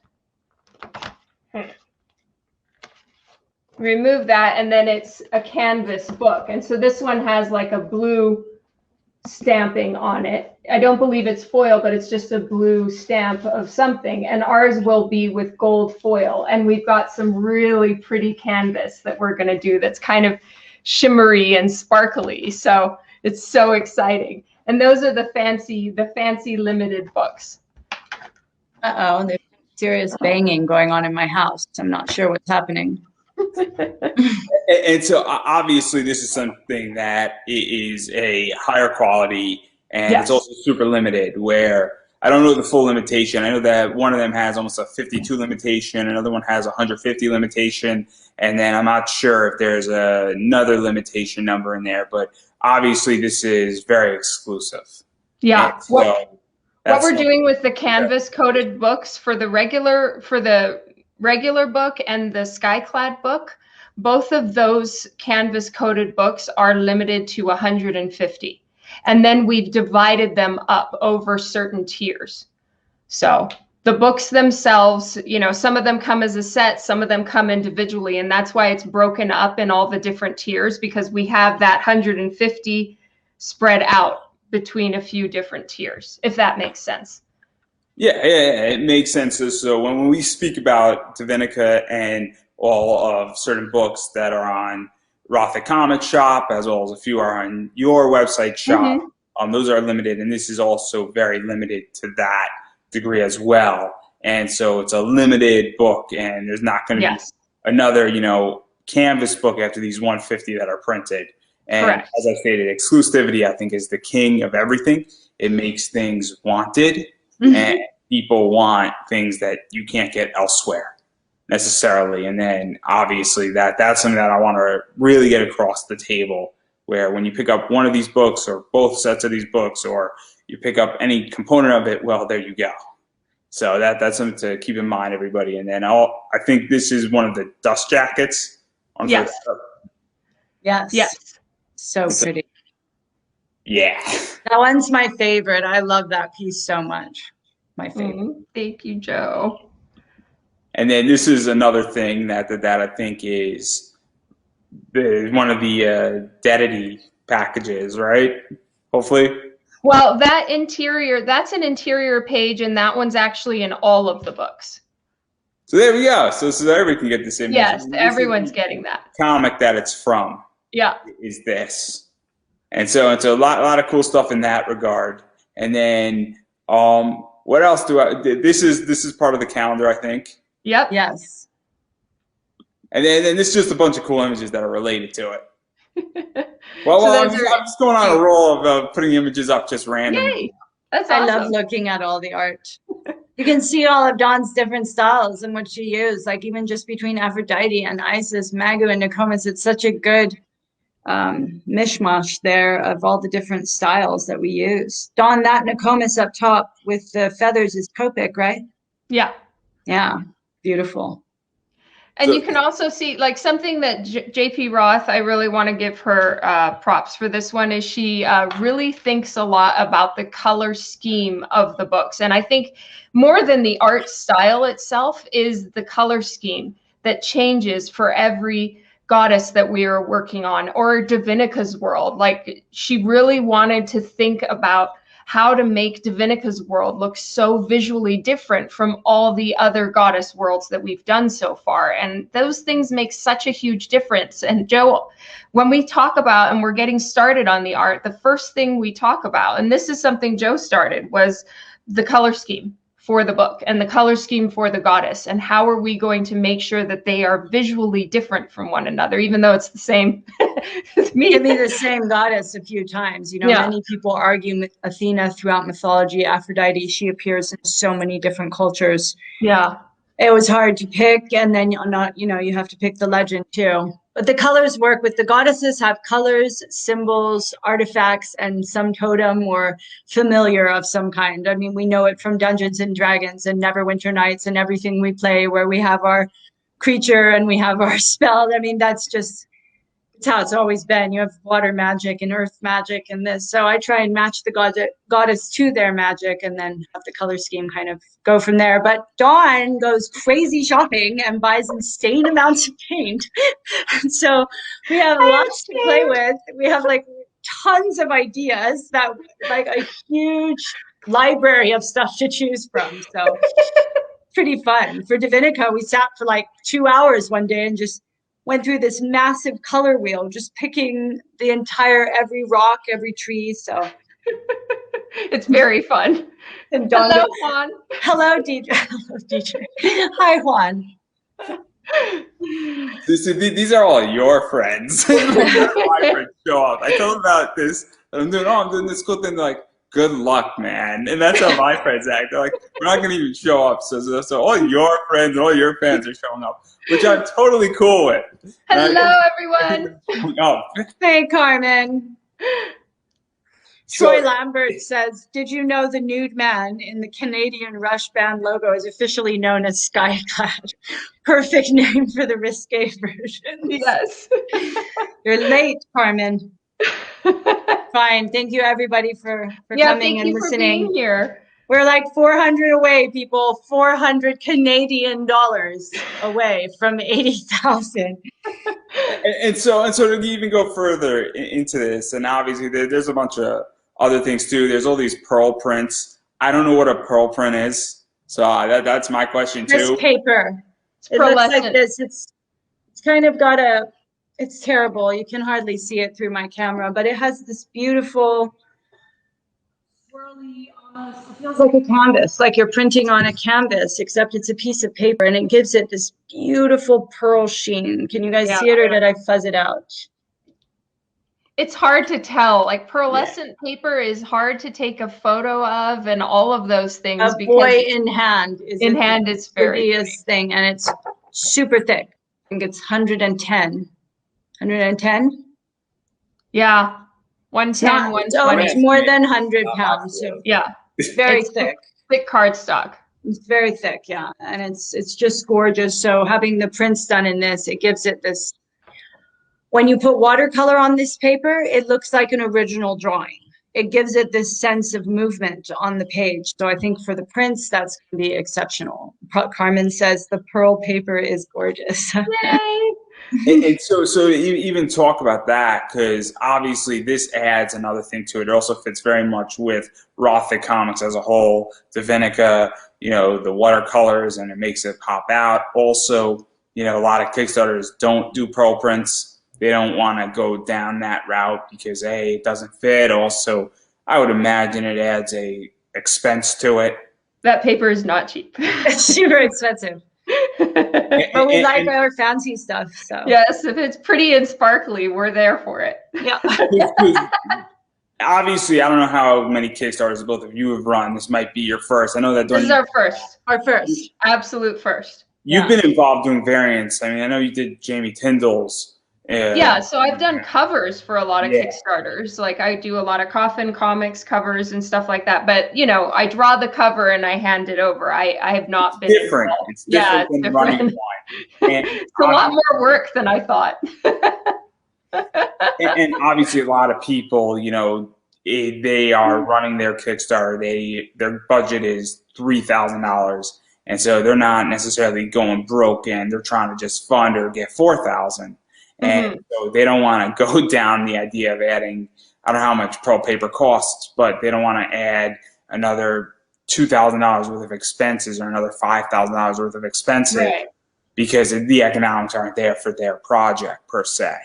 Speaker 3: Remove that, and then it's a canvas book. And so this one has like a blue stamping on it. I don't believe it's foil, but it's just a blue stamp of something. And ours will be with gold foil. And we've got some really pretty canvas that we're going to do that's kind of shimmery and sparkly. So it's so exciting. And those are the fancy limited books.
Speaker 2: Uh-oh, there's serious banging going on in my house. I'm not sure what's happening.
Speaker 1: And so obviously this is something that is a higher quality, and it's also super limited, where I don't know the full limitation. I know that one of them has almost a 52 limitation, another one has a 150 limitation, and then I'm not sure if there's another limitation number in there, but obviously this is very exclusive.
Speaker 3: Yeah.
Speaker 1: So
Speaker 3: what we're doing with the canvas coated books for the regular book and the Skyclad book, both of those canvas coated books are limited to 150. And then we've divided them up over certain tiers. So the books themselves, you know, some of them come as a set, some of them come individually, and that's why it's broken up in all the different tiers, because we have that 150 spread out between a few different tiers, if that makes sense.
Speaker 1: Yeah, it makes sense. So when we speak about DiVinica and all of certain books that are on Roth Comic Shop, as well as a few are on your website shop, those are limited, and this is also very limited to that degree as well. And so it's a limited book, and there's not going to be another, you know, canvas book after these 150 that are printed. And
Speaker 3: correct.
Speaker 1: As I stated, exclusivity, I think, is the king of everything. It makes things wanted, and people want things that you can't get elsewhere necessarily. And then obviously that's something that I want to really get across the table, where when you pick up one of these books or both sets of these books, or you pick up any component of it, well, there you go. So that's something to keep in mind, everybody. And then I think this is one of the dust jackets.
Speaker 3: Yes.
Speaker 2: Yes. So pretty.
Speaker 1: Yeah.
Speaker 2: That one's my favorite. I love that piece so much. My favorite.
Speaker 3: Thank you, Joe.
Speaker 1: And then this is another thing that I think is one of the Deadity packages, right? Hopefully.
Speaker 3: Well, that's an interior page, and that one's actually in all of the books.
Speaker 1: So there we go. So everybody can get the same.
Speaker 3: Yes, everyone's getting that.
Speaker 1: Comic that it's from.
Speaker 3: Yeah.
Speaker 1: Is this. And so it's a lot of cool stuff in that regard. And then what else this is part of the calendar, I think.
Speaker 3: Yep.
Speaker 2: Yes.
Speaker 1: And then this is just a bunch of cool images that are related to it. Well, I'm just going on a roll of putting images up just randomly.
Speaker 3: Yay. That's awesome.
Speaker 2: I love looking at all the art. You can see all of Dawn's different styles and what she used, like even just between Aphrodite and Isis, Magu, and Nokomis. It's such a good mishmash there of all the different styles that we use. Dawn, that Nokomis up top with the feathers is Copic, right?
Speaker 3: Yeah.
Speaker 2: Yeah. Beautiful.
Speaker 3: And you can also see, like, something that JP Roth, I really want to give her props for this one, is she really thinks a lot about the color scheme of the books. And I think more than the art style itself is the color scheme that changes for every goddess that we are working on, or DiVinica's world. Like, she really wanted to think about how to make DiVinica's world look so visually different from all the other goddess worlds that we've done so far. And those things make such a huge difference. And Joe, when we talk about, and we're getting started on the art, the first thing we talk about, and this is something Joe started, was the color scheme for the book and the color scheme for the goddess, and how are we going to make sure that they are visually different from one another, even though it's the same.
Speaker 2: It can be the same goddess a few times. You know, many people argue Athena throughout mythology, Aphrodite, she appears in so many different cultures.
Speaker 3: Yeah.
Speaker 2: It was hard to pick, and then you have to pick the legend too. But the colors work with the goddesses, have colors, symbols, artifacts, and some totem or familiar of some kind. I mean, we know it from Dungeons and Dragons and Neverwinter Nights and everything we play, where we have our creature and we have our spell. I mean, it's how it's always been. You have water magic and earth magic and this. So I try and match the goddess to their magic, and then have the color scheme kind of go from there. But Dawn goes crazy shopping and buys insane amounts of paint. So we have lots to play with. We have like tons of ideas, that like a huge library of stuff to choose from. So pretty fun. For DiVinica, we sat for like 2 hours one day and just went through this massive color wheel, just picking the entire, every rock, every tree. So
Speaker 3: it's very fun.
Speaker 2: And Dawn
Speaker 3: hello, Juan.
Speaker 2: Hello, DJ. Hello, DJ. Hi, Juan.
Speaker 1: These are all your friends. My friends show up. I told them about this. I'm doing this cool thing. They're like, good luck, man. And that's how my friends act. They're like, we're not going to even show up. So all your friends and all your fans are showing up, which I'm totally cool with.
Speaker 3: Hello, everyone.
Speaker 1: Oh.
Speaker 2: Hey, Carmen. Troy Lambert says, did you know the nude man in the Canadian Rush band logo is officially known as Skyclad? Perfect name for the risque version.
Speaker 3: Yes.
Speaker 2: You're late, Carmen. Fine. Thank you, everybody, for coming and listening.
Speaker 3: For being here.
Speaker 2: We're like 400 away, people. 400 Canadian dollars away from 80,000.
Speaker 1: And so to even go further into this, and obviously there's a bunch of other things too. There's all these pearl prints. I don't know what a pearl print is, so that's my question too.
Speaker 2: This paper. It looks like this. It's kind of got a. It's terrible. You can hardly see it through my camera, but it has this beautiful swirly, almost, it feels like a canvas, like you're printing on a canvas, except it's a piece of paper, and it gives it this beautiful pearl sheen. Can you guys see it, or did I fuzz it out?
Speaker 3: It's hard to tell. Like pearlescent paper is hard to take a photo of, and all of those things.
Speaker 2: A boy in hand is
Speaker 3: it's very
Speaker 2: prettiest thing, and it's super thick. I think it's 110. 110?
Speaker 3: Yeah. 110, 120.
Speaker 2: Oh, it's more than 100 pounds. So
Speaker 3: yeah.
Speaker 2: Very thick.
Speaker 3: Thick cardstock.
Speaker 2: It's very thick, yeah. And it's just gorgeous. So having the prints done in this, it gives it this, when you put watercolor on this paper, it looks like an original drawing. It gives it this sense of movement on the page. So I think for the prints, that's going to be exceptional. Carmen says the pearl paper is gorgeous.
Speaker 3: Yay!
Speaker 1: And so you even talk about that, because obviously this adds another thing to it. It also fits very much with Roth comics as a whole, DiVinica, the watercolors, and it makes it pop out. Also, a lot of Kickstarters don't do pearl prints. They don't want to go down that route because A, it doesn't fit. Also, I would imagine it adds a expense to it.
Speaker 3: That paper is not cheap.
Speaker 2: It's super expensive. But we like our fancy stuff. So
Speaker 3: yes, if it's pretty and sparkly, we're there for it.
Speaker 2: Yeah.
Speaker 1: Obviously, I don't know how many Kickstarters both of you have run. This might be your first. I know that
Speaker 3: this is our first.
Speaker 2: Our first.
Speaker 3: Absolute first.
Speaker 1: You've been involved doing variants. I mean, I know you did Jamie Tyndall's.
Speaker 3: Yeah, so I've done covers for a lot of Kickstarters. Like I do a lot of Coffin Comics covers and stuff like that. But I draw the cover and I hand it over. I have not been
Speaker 1: different.
Speaker 3: Involved.
Speaker 1: It's different than running one. And
Speaker 3: it's a lot more work than I thought.
Speaker 1: and obviously, a lot of people, they are running their Kickstarter. Their budget is $3,000, and so they're not necessarily going broke, and they're trying to just fund or get $4,000. And so they don't want to go down the idea of adding, I don't know how much pearl paper costs, but they don't want to add another $2,000 worth of expenses or another $5,000 worth of expenses because the economics aren't there for their project per se.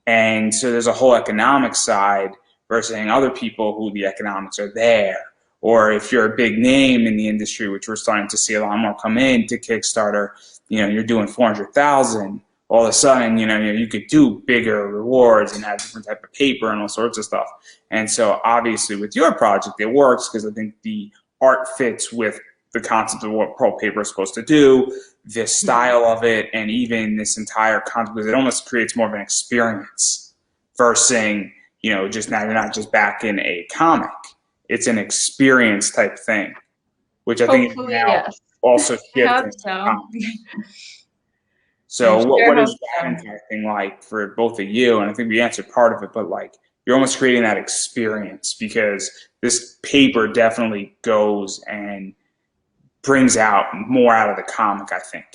Speaker 1: And so there's a whole economic side versus other people who the economics are there. Or if you're a big name in the industry, which we're starting to see a lot more come in to Kickstarter, you're doing 400,000. All of a sudden, you could do bigger rewards and have different type of paper and all sorts of stuff. And so obviously with your project, it works because I think the art fits with the concept of what pearl paper is supposed to do, the style of it, and even this entire concept, because it almost creates more of an experience versus, just now you're not just back in a comic. It's an experience type thing, which I think is now also shifting. So what is that entire thing like for both of you? And I think we answered part of it, but you're almost creating that experience because this paper definitely goes and brings out more out of the comic, I think.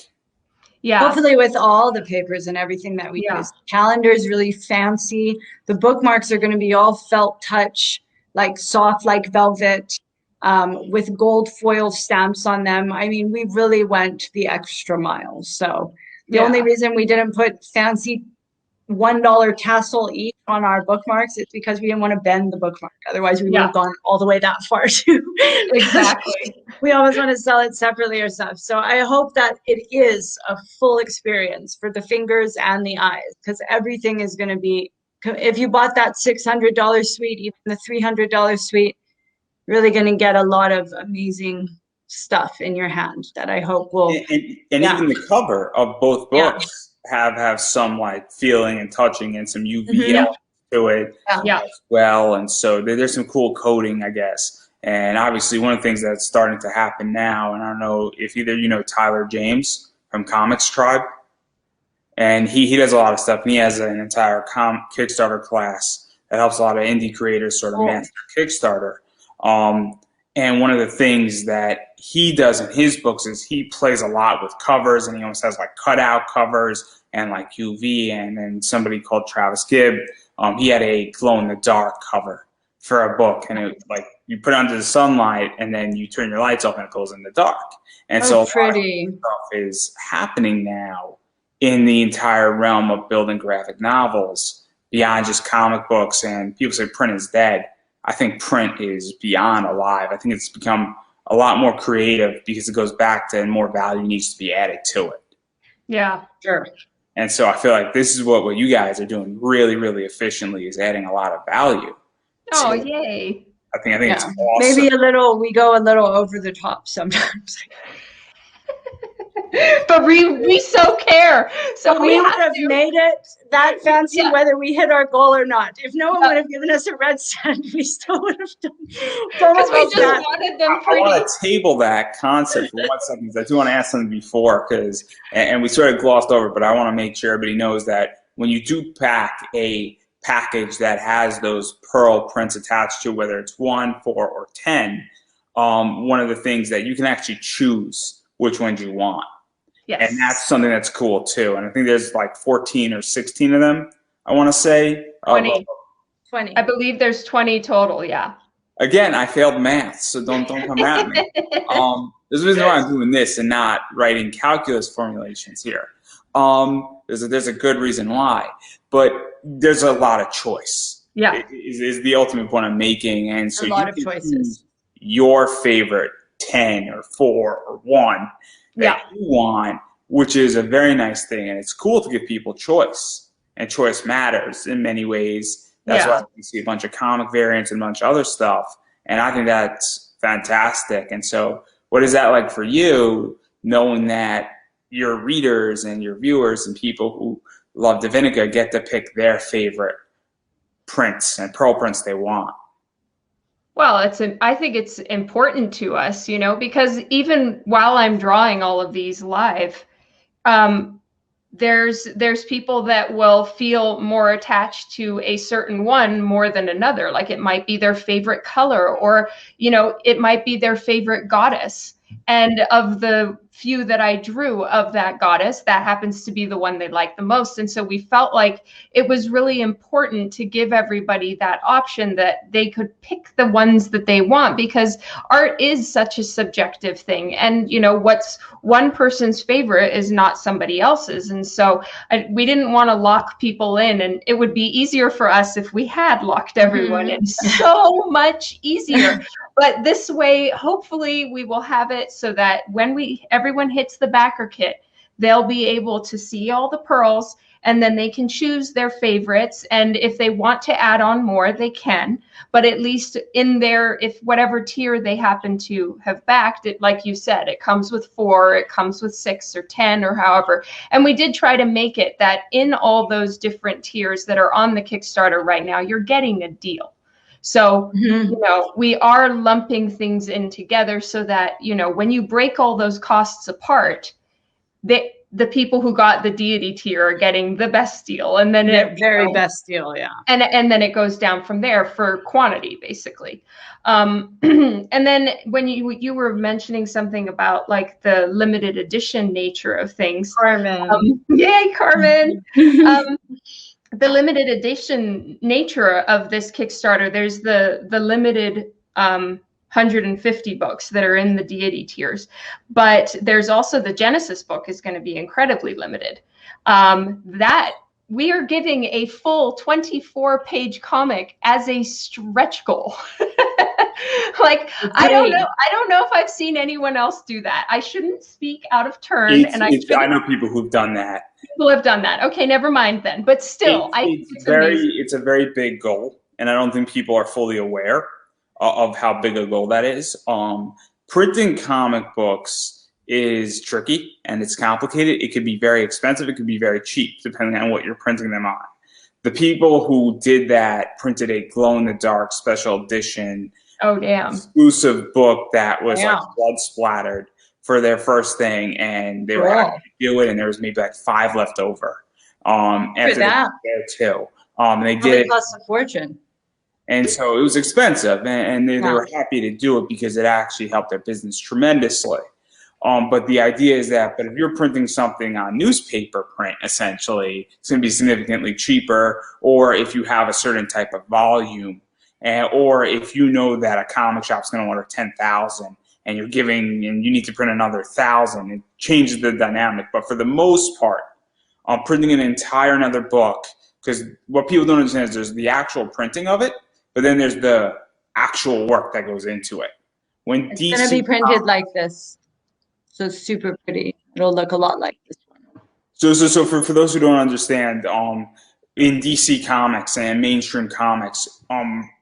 Speaker 2: Yeah. Hopefully with all the papers and everything that we use. Calendar is really fancy. The bookmarks are going to be all felt touch, like soft like velvet, with gold foil stamps on them. I mean, we really went the extra mile. So the only reason we didn't put fancy $1 tassel each on our bookmarks is because we didn't want to bend the bookmark. Otherwise, we would have gone all the way that far too.
Speaker 3: Exactly.
Speaker 2: We always want to sell it separately or stuff. So I hope that it is a full experience for the fingers and the eyes, because everything is going to be, if you bought that $600 suite, even the $300 suite, really going to get a lot of amazing stuff in your hand that I hope will.
Speaker 1: And even the cover of both books have some like feeling and touching and some UV elements to it as well. And so there's some cool coding, I guess. And obviously one of the things that's starting to happen now, and I don't know if either you know Tyler James from Comics Tribe, and he does a lot of stuff, and he has an entire Kickstarter class that helps a lot of indie creators sort of master Kickstarter. And one of the things that he does in his books is he plays a lot with covers, and he almost has like cutout covers and like UV. And then somebody called Travis Gibb, he had a glow in the dark cover for a book, and it like you put it under the sunlight, and then you turn your lights off, and it goes in the dark. And so a lot of stuff is happening now in the entire realm of building graphic novels beyond just comic books. And people say print is dead. I think print is beyond alive. I think it's become a lot more creative because it goes back to, and more value needs to be added to it.
Speaker 3: Yeah, sure.
Speaker 1: And so I feel like this is what you guys are doing really, really efficiently, is adding a lot of value.
Speaker 3: Oh, yay.
Speaker 1: I think it's awesome.
Speaker 2: Maybe we go a little over the top sometimes.
Speaker 3: But we so care. So
Speaker 2: we would have made it that fancy whether we hit our goal or not. If no one would have given us a red cent, we still would have done
Speaker 3: because we just wanted them pretty.
Speaker 1: I want to table that concept for 1 second, because I do want to ask something before, and we sort of glossed over, but I want to make sure everybody knows that when you do pack a package that has those pearl prints attached to, whether it's 1, 4, or 10, one of the things that you can actually choose which ones you want.
Speaker 3: Yes.
Speaker 1: And that's something that's cool too. And I think there's like 14 or 16 of them, I want to say.
Speaker 3: 20. I believe there's 20 total, yeah.
Speaker 1: Again, I failed math, so don't come at me. There's a reason why I'm doing this and not writing calculus formulations here. There's a good reason why. But there's a lot of choice.
Speaker 3: Yeah.
Speaker 1: Is the ultimate point I'm making. And so
Speaker 2: a lot of choices.
Speaker 1: Your favorite 10 or 4 or 1 that you want, which is a very nice thing. And it's cool to give people choice, and choice matters in many ways. That's why we see a bunch of comic variants and a bunch of other stuff. And I think that's fantastic. And so what is that like for you, knowing that your readers and your viewers and people who love DiVinica get to pick their favorite prints and pearl prints they want?
Speaker 3: Well, I think it's important to us, because even while I'm drawing all of these live, there's people that will feel more attached to a certain one more than another. Like it might be their favorite color, or, it might be their favorite goddess. And of the few that I drew of that goddess, that happens to be the one they like the most. And so we felt like it was really important to give everybody that option, that they could pick the ones that they want, because art is such a subjective thing. And, what's one person's favorite is not somebody else's. And so we didn't want to lock people in, and it would be easier for us if we had locked everyone in. So much easier. But this way, hopefully we will have it so that when everyone hits the backer kit, they'll be able to see all the pearls, and then they can choose their favorites. And if they want to add on more, they can. But at least in there, if whatever tier they happen to have backed, it, like you said, it comes with 4, it comes with 6 or 10 or however. And we did try to make it that in all those different tiers that are on the Kickstarter right now, you're getting a deal. So, we are lumping things in together so that, when you break all those costs apart, the people who got the deity tier are getting the best deal. And then
Speaker 2: best deal, yeah.
Speaker 3: And then it goes down from there for quantity, basically. And then when you were mentioning something about like the limited edition nature of things.
Speaker 2: Carmen.
Speaker 3: Yay, Carmen. The limited edition nature of this Kickstarter, there's the limited 150 books that are in the deity tiers, but there's also the Genesis book is going to be incredibly limited. That we are giving a full 24-page comic as a stretch goal. Like, I don't know if I've seen anyone else do that. I shouldn't speak out of turn.
Speaker 1: I know people who've done that.
Speaker 3: People have done that. Okay, never mind then. But still,
Speaker 1: it's a very big goal, and I don't think people are fully aware of how big a goal that is. Printing comic books is tricky and it's complicated. It could be very expensive. It could be very cheap, depending on what you're printing them on. The people who did that printed a glow-in-the-dark special edition exclusive book that was like blood splattered for their first thing, and they were happy to do it, and there was maybe like 5 left over. After that, there too. And they did.
Speaker 2: It cost a fortune.
Speaker 1: And so it was expensive, and they were happy to do it because it actually helped their business tremendously. But the idea is that, but if you're printing something on newspaper print, essentially, it's going to be significantly cheaper, or if you have a certain type of volume, or if you know that a comic shop's going to order 10,000, and you're giving, and you need to print another 1,000, it changes the dynamic. But for the most part, printing an entire another book, because what people don't understand is there's the actual printing of it, but then there's the actual work that goes into it. When
Speaker 2: it's going to be printed like this. So it's super pretty. It'll look a lot like this one.
Speaker 1: So for those who don't understand, in DC Comics and mainstream comics,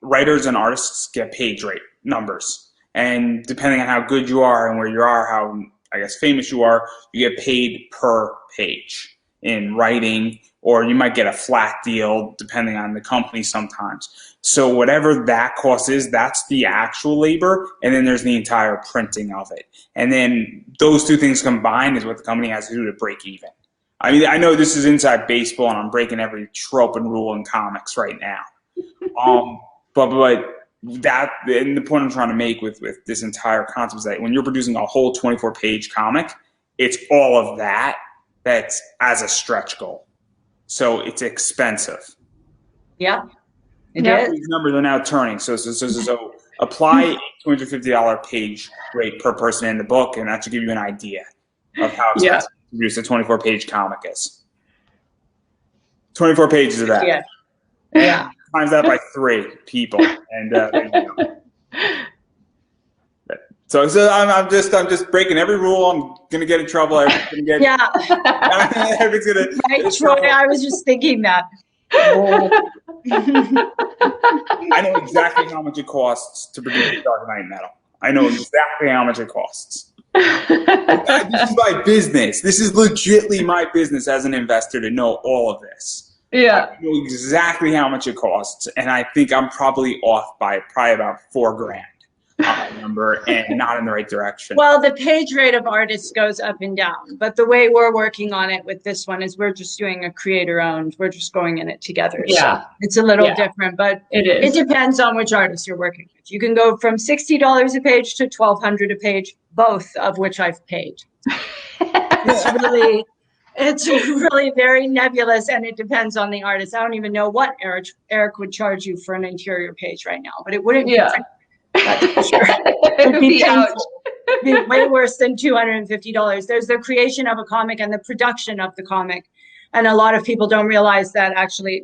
Speaker 1: writers and artists get page rate numbers. And depending on how good you are and where you are, how, I guess, famous you are, you get paid per page in writing, or you might get a flat deal depending on the company sometimes. So whatever that cost is, that's the actual labor, and then there's the entire printing of it. And then those two things combined is what the company has to do to break even. I mean, I know this is inside baseball, and I'm breaking every trope and rule in comics right now. But that, and the point I'm trying to make with this entire concept is that when you're producing a whole 24-page comic, it's all of that that's as a stretch goal. So it's expensive.
Speaker 2: Yeah. These
Speaker 1: numbers are now turning. So apply a $250 page rate per person in the book, and that should give you an idea of how expensive to produce a 24-page comic is. 24 pages of that.
Speaker 2: Yeah.
Speaker 1: Times that by 3 people, and there you go. So I'm just breaking every rule. I'm gonna get in trouble. Everything's gonna get everything's gonna.
Speaker 2: Right, Troy. I was just thinking that.
Speaker 1: I know exactly how much it costs to produce Dark Knight Metal. I know exactly how much it costs. This is my business. This is legitimately my business as an investor to know all of this.
Speaker 3: Yeah.
Speaker 1: I know exactly how much it costs, and I think I'm probably off by about $4,000 on that number and not in the right direction.
Speaker 2: Well, the page rate of artists goes up and down, but the way we're working on it with this one is we're just doing a creator-owned. We're just going in it together.
Speaker 3: Yeah.
Speaker 2: So it's a little different, but it depends on which artist you're working with. You can go from $60 a page to $1,200 a page, both of which I've paid. It's really very nebulous, and it depends on the artist. I don't even know what Eric would charge you for an interior page right now, but it wouldn't be that's for sure. It'd be painful. It'd be way worse than $250. There's the creation of a comic and the production of the comic. And a lot of people don't realize that actually,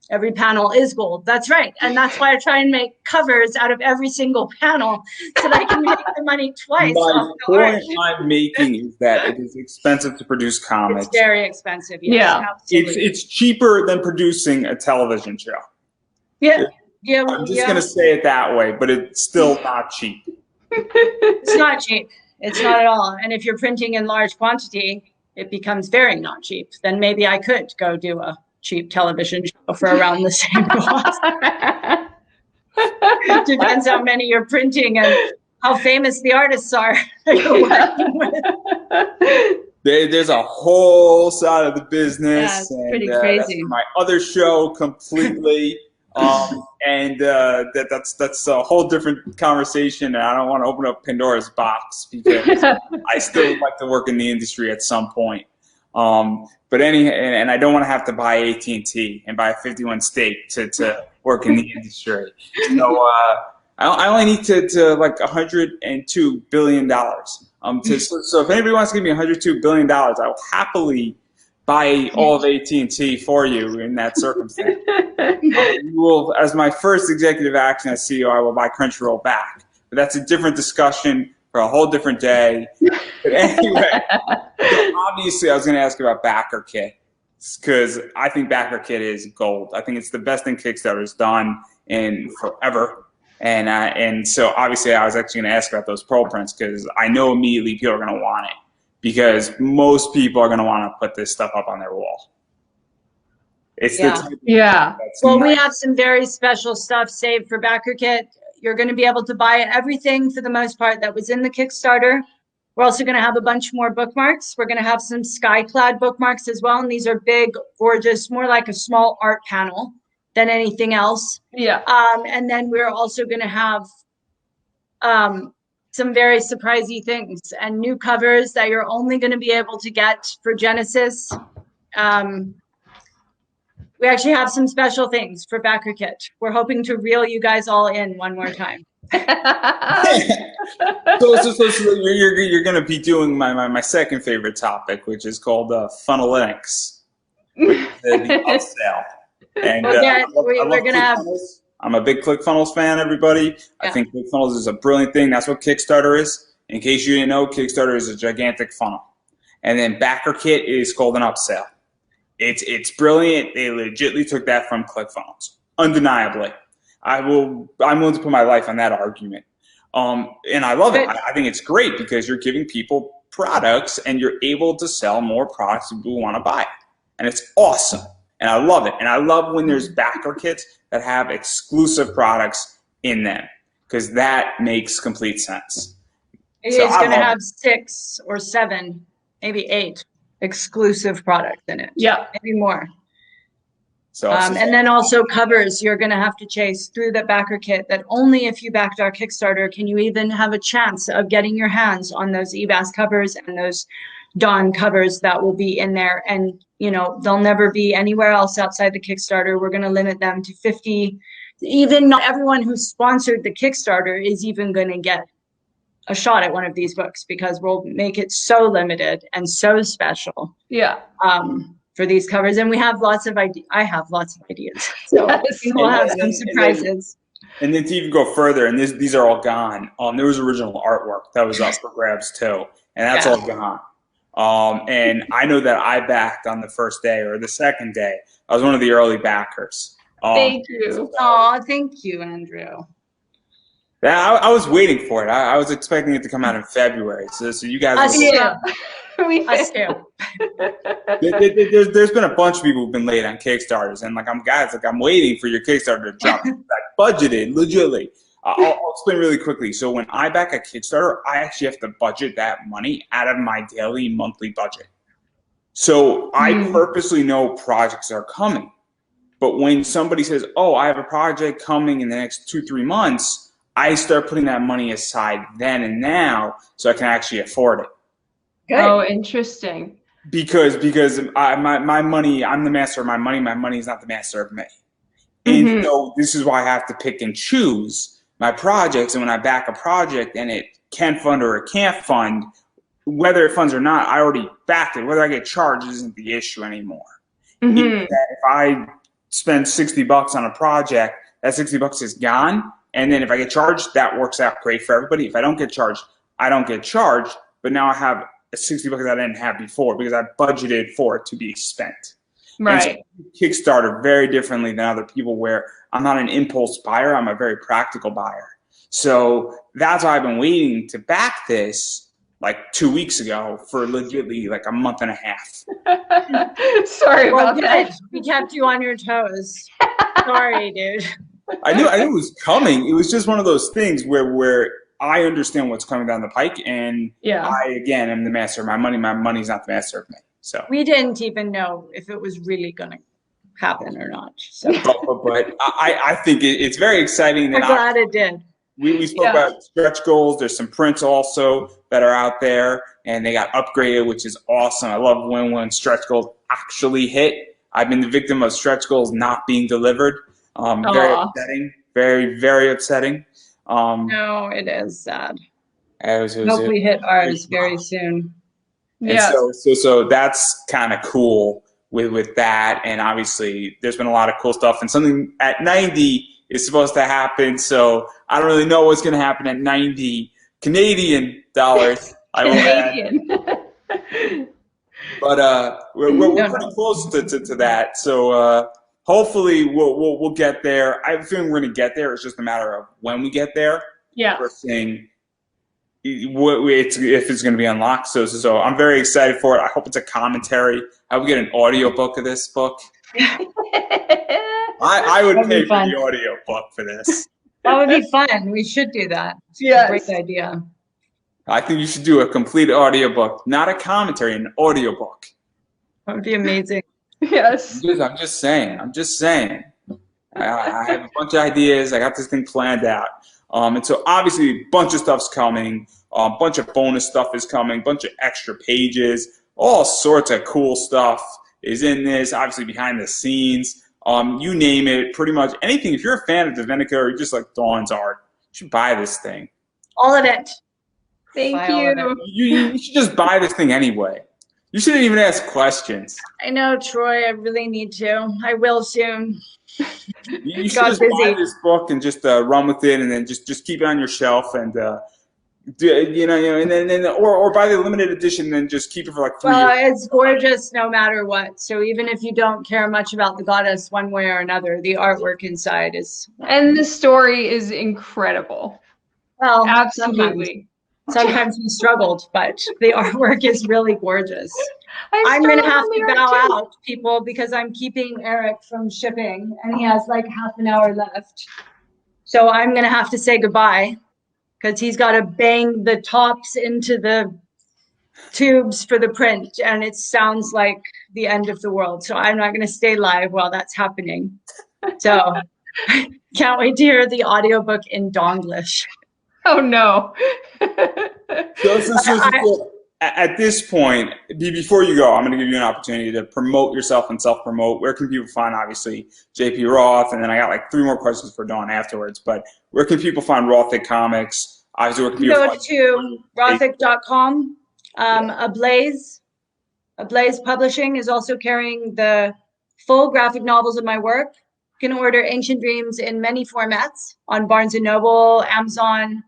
Speaker 2: every panel is gold. That's right. And that's why I try and make covers out of every single panel so that I can make the money twice.
Speaker 1: My point I'm making is that it is expensive to produce comics.
Speaker 2: It's very expensive. Yes, absolutely.
Speaker 1: It's cheaper than producing a television show. I'm just going to say it that way, but it's still not cheap.
Speaker 2: It's not cheap. It's not at all. And if you're printing in large quantity, it becomes very not cheap. Then maybe I could go do a cheap television show for around the same cost. It depends how many you're printing and how famous the artists are that you're working with.
Speaker 1: There's a whole side of the business.
Speaker 2: Yeah, it's pretty crazy.
Speaker 1: That's my other show completely. That's a whole different conversation, and I don't want to open up Pandora's box because I still would like to work in the industry at some point. But and I don't want to have to buy AT&T and buy a 51 stake to work in the industry. So I only need to like $102 billion. So if anybody wants to give me $102 billion, I will happily buy all of AT&T for you in that circumstance. You will, as my first executive action as CEO, I will buy Crunchyroll back. But that's a different discussion for a whole different day. But anyway, obviously I was going to ask about Backer Kit because I think Backer Kit is gold. I think it's the best thing Kickstarter's done in forever. And so obviously I was actually going to ask about those pearl prints because I know immediately people are going to want it because most people are going to want to put this stuff up on their wall. It's the type of that's
Speaker 2: well,
Speaker 1: nice.
Speaker 2: we have some very special stuff saved for BackerKit. You're going to be able to buy everything for the most part that was in the Kickstarter. We're also going to have a bunch more bookmarks. We're going to have some skyclad bookmarks as well. And these are big, gorgeous, more like a small art panel than anything else.
Speaker 3: Yeah.
Speaker 2: And then we're also going to have some very surprisey things and new covers that you're only going to be able to get for Genesis. We actually have some special things for BackerKit. We're hoping to reel you guys all in one more time.
Speaker 1: So you're going to be doing my second favorite topic, which is called funnelytics, the upsell. And
Speaker 2: we're going to have.
Speaker 1: I'm a big ClickFunnels fan, everybody. I think ClickFunnels is a brilliant thing. That's what Kickstarter is. In case you didn't know, Kickstarter is a gigantic funnel. And then BackerKit is called an upsell. It's brilliant. They legitimately took that from ClickFunnels, undeniably. I'm willing to put my life on that argument. And I love it. I think it's great because you're giving people products and you're able to sell more products that people want to buy. And it's awesome. And I love it. And I love when there's backer kits that have exclusive products in them because that makes complete sense.
Speaker 2: It's going to have 6 or 7, maybe 8 exclusive products in it.
Speaker 3: Yeah.
Speaker 2: Maybe more.
Speaker 1: So
Speaker 2: and then also covers you're going to have to chase through the backer kit that only if you backed our Kickstarter can you even have a chance of getting your hands on those eBass covers and those Dawn covers that will be in there. And, you know, they'll never be anywhere else outside the Kickstarter. We're going to limit them to 50. Even not everyone who sponsored the Kickstarter is even going to get a shot at one of these books because we'll make it so limited and so special.
Speaker 3: Yeah.
Speaker 2: For these covers, and we have lots of ideas. I have lots of ideas, so we'll have some surprises.
Speaker 1: And then to even go further, and these are all gone. There was original artwork that was up for grabs too, and that's all gone. And I know that I backed on the first day or the second day. I was one of the early backers.
Speaker 3: Thank you.
Speaker 2: Oh, thank you, Andrew.
Speaker 1: Yeah, I was waiting for it. I was expecting it to come out in February. So you guys.
Speaker 2: Us too.
Speaker 1: There's been a bunch of people who've been late on Kickstarters, and I'm waiting for your Kickstarter to drop. Budgeted, legitimately. I'll explain really quickly. So when I back a Kickstarter, I actually have to budget that money out of my daily, monthly budget. So I purposely know projects are coming. But when somebody says, "Oh, I have a project coming in the next 2-3 months," I start putting that money aside then and now, so I can actually afford it.
Speaker 3: Good. Oh, interesting.
Speaker 1: Because my money, I'm the master of my money is not the master of me. And so this is why I have to pick and choose my projects. And when I back a project and it can fund or it can't fund, whether it funds or not, I already backed it. Whether I get charged isn't the issue anymore. If I spend $60 on a project, that $60 is gone. And then if I get charged, that works out great for everybody. If I don't get charged, I don't get charged. But now I have $60 that I didn't have before because I budgeted for it to be spent.
Speaker 3: Right.
Speaker 1: And so Kickstarter very differently than other people where I'm not an impulse buyer. I'm a very practical buyer. So that's why I've been waiting to back this like 2 weeks ago for legitimately like a month and a half.
Speaker 3: Sorry about that.
Speaker 2: We kept you on your toes. Sorry, dude.
Speaker 1: I knew it was coming. It was just one of those things where I understand what's coming down the pike, and I again am the master of my money. My money's not the master of me. So
Speaker 2: we didn't even know if it was really going to happen or not. So,
Speaker 1: but I think it's very exciting.
Speaker 2: We're glad it did.
Speaker 1: We spoke about stretch goals. There's some prints also that are out there, and they got upgraded, which is awesome. I love when stretch goals actually hit. I've been the victim of stretch goals not being delivered. Very upsetting. Very, very upsetting.
Speaker 2: No, it is sad.
Speaker 1: Hope
Speaker 2: we hit ours very soon.
Speaker 1: And so that's kind of cool with that. And obviously there's been a lot of cool stuff, and something at 90 is supposed to happen. So I don't really know what's going to happen at 90 Canadian dollars. I will add. But we're pretty close to that. So hopefully we'll get there. I have a feeling we're going to get there. It's just a matter of when we get there.
Speaker 3: Yeah.
Speaker 1: We're seeing if it's going to be unlocked. So I'm very excited for it. I hope it's a commentary. I would get an audio book of this book. I would pay for the audio book for this.
Speaker 2: That would be fun. We should do that.
Speaker 3: Yes.
Speaker 2: Great idea. I
Speaker 1: think you should do a complete audio book, not a commentary, an audio book.
Speaker 2: That would be amazing.
Speaker 3: Yes.
Speaker 1: I'm just saying. I have a bunch of ideas. I got this thing planned out. And so obviously a bunch of stuff's coming. A bunch of bonus stuff is coming. A bunch of extra pages. All sorts of cool stuff is in this. Obviously behind the scenes. You name it. Pretty much anything. If you're a fan of DiVinica or you just like Dawn's art, you should buy this thing.
Speaker 2: All of it.
Speaker 3: Thank you.
Speaker 1: You should just buy this thing anyway. You shouldn't even ask questions.
Speaker 2: I know, Troy. I really need to. I will soon.
Speaker 1: You should just buy this book and just run with it, and then just keep it on your shelf, and and then or buy the limited edition, and then just keep it for like 3 years.
Speaker 2: Well, it's gorgeous no matter what. So even if you don't care much about the goddess one way or another, the artwork inside is.
Speaker 3: And the story is incredible.
Speaker 2: Well,
Speaker 3: absolutely.
Speaker 2: Sometimes we struggled, but the artwork is really gorgeous. I'm going to have to bow out, people, because I'm keeping Eric from shipping, and he has like half an hour left. So I'm going to have to say goodbye, because he's got to bang the tops into the tubes for the print, and it sounds like the end of the world. So I'm not going to stay live while that's happening. So can't wait to hear the audiobook in Donglish.
Speaker 3: Oh no.
Speaker 1: So at this point, before you go, I'm going to give you an opportunity to promote yourself and self-promote. Where can people find, obviously, JP Roth? And then I got like 3 more questions for Dawn afterwards. But where can people find Rothic Comics? Obviously, where can people
Speaker 2: go to Rothic.com. Ablaze Publishing is also carrying the full graphic novels of my work. You can order Ancient Dreams in many formats on Barnes & Noble, Amazon,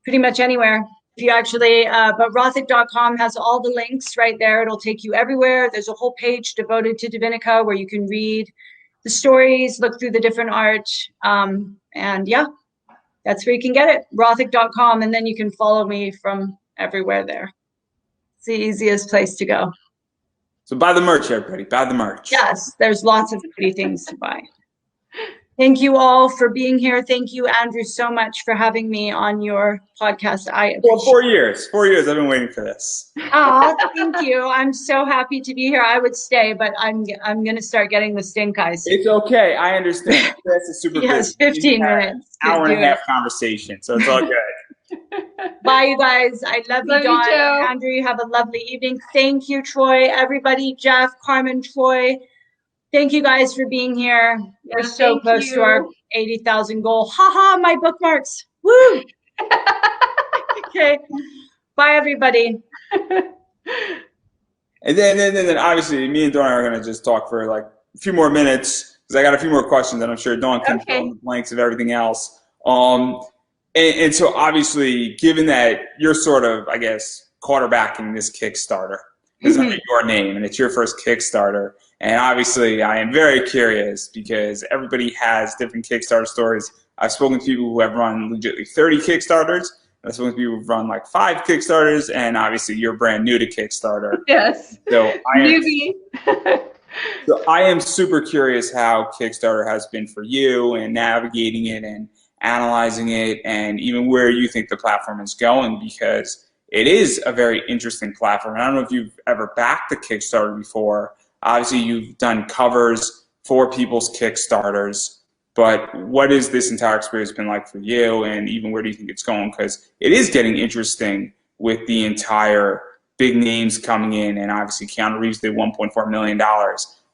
Speaker 2: pretty much anywhere. If you actually, but Rothic.com has all the links right there. It'll take you everywhere. There's a whole page devoted to DiVinica where you can read the stories, look through the different art. And yeah, that's where you can get it, Rothic.com. And then you can follow me from everywhere there. It's the easiest place to go.
Speaker 1: So buy the merch, everybody. Buy the merch.
Speaker 2: Yes, there's lots of pretty things to buy. Thank you all for being here. Thank you, Andrew, so much for having me on your podcast.
Speaker 1: Well, 4 years. 4 years. I've been waiting for this.
Speaker 2: Oh, thank you. I'm so happy to be here. I would stay, but I'm going to start getting the stink eyes.
Speaker 1: It's okay. I understand. That's a super
Speaker 2: yes, 15 minutes.
Speaker 1: Hour and a half conversation, so it's all good.
Speaker 2: Bye, you guys. I love you, Dawn.
Speaker 3: You too.
Speaker 2: Andrew, you have a lovely evening. Thank you, Troy. Everybody, Jeff, Carmen, Troy. Thank you guys for being here. We're so close to our 80,000 goal. Ha, my bookmarks. Woo! Okay. Bye, everybody.
Speaker 1: And then obviously me and Dawn are going to just talk for like a few more minutes because I got a few more questions and I'm sure Dawn can fill in the blanks of everything else. And so obviously, given that you're sort of, I guess, quarterbacking this Kickstarter, it's under your name and it's your first Kickstarter. And obviously, I am very curious because everybody has different Kickstarter stories. I've spoken to people who have run legitimately 30 Kickstarters. I've spoken to people who've run like 5 Kickstarters. And obviously, you're brand new to Kickstarter.
Speaker 3: Yes.
Speaker 1: So
Speaker 3: Newbie.
Speaker 1: So I am super curious how Kickstarter has been for you and navigating it and analyzing it and even where you think the platform is going because it is a very interesting platform. I don't know if you've ever backed a Kickstarter before. Obviously, you've done covers for people's Kickstarters, but what has this entire experience been like for you, and even where do you think it's going? Because it is getting interesting with the entire big names coming in, and obviously Keanu Reeves did $1.4 million.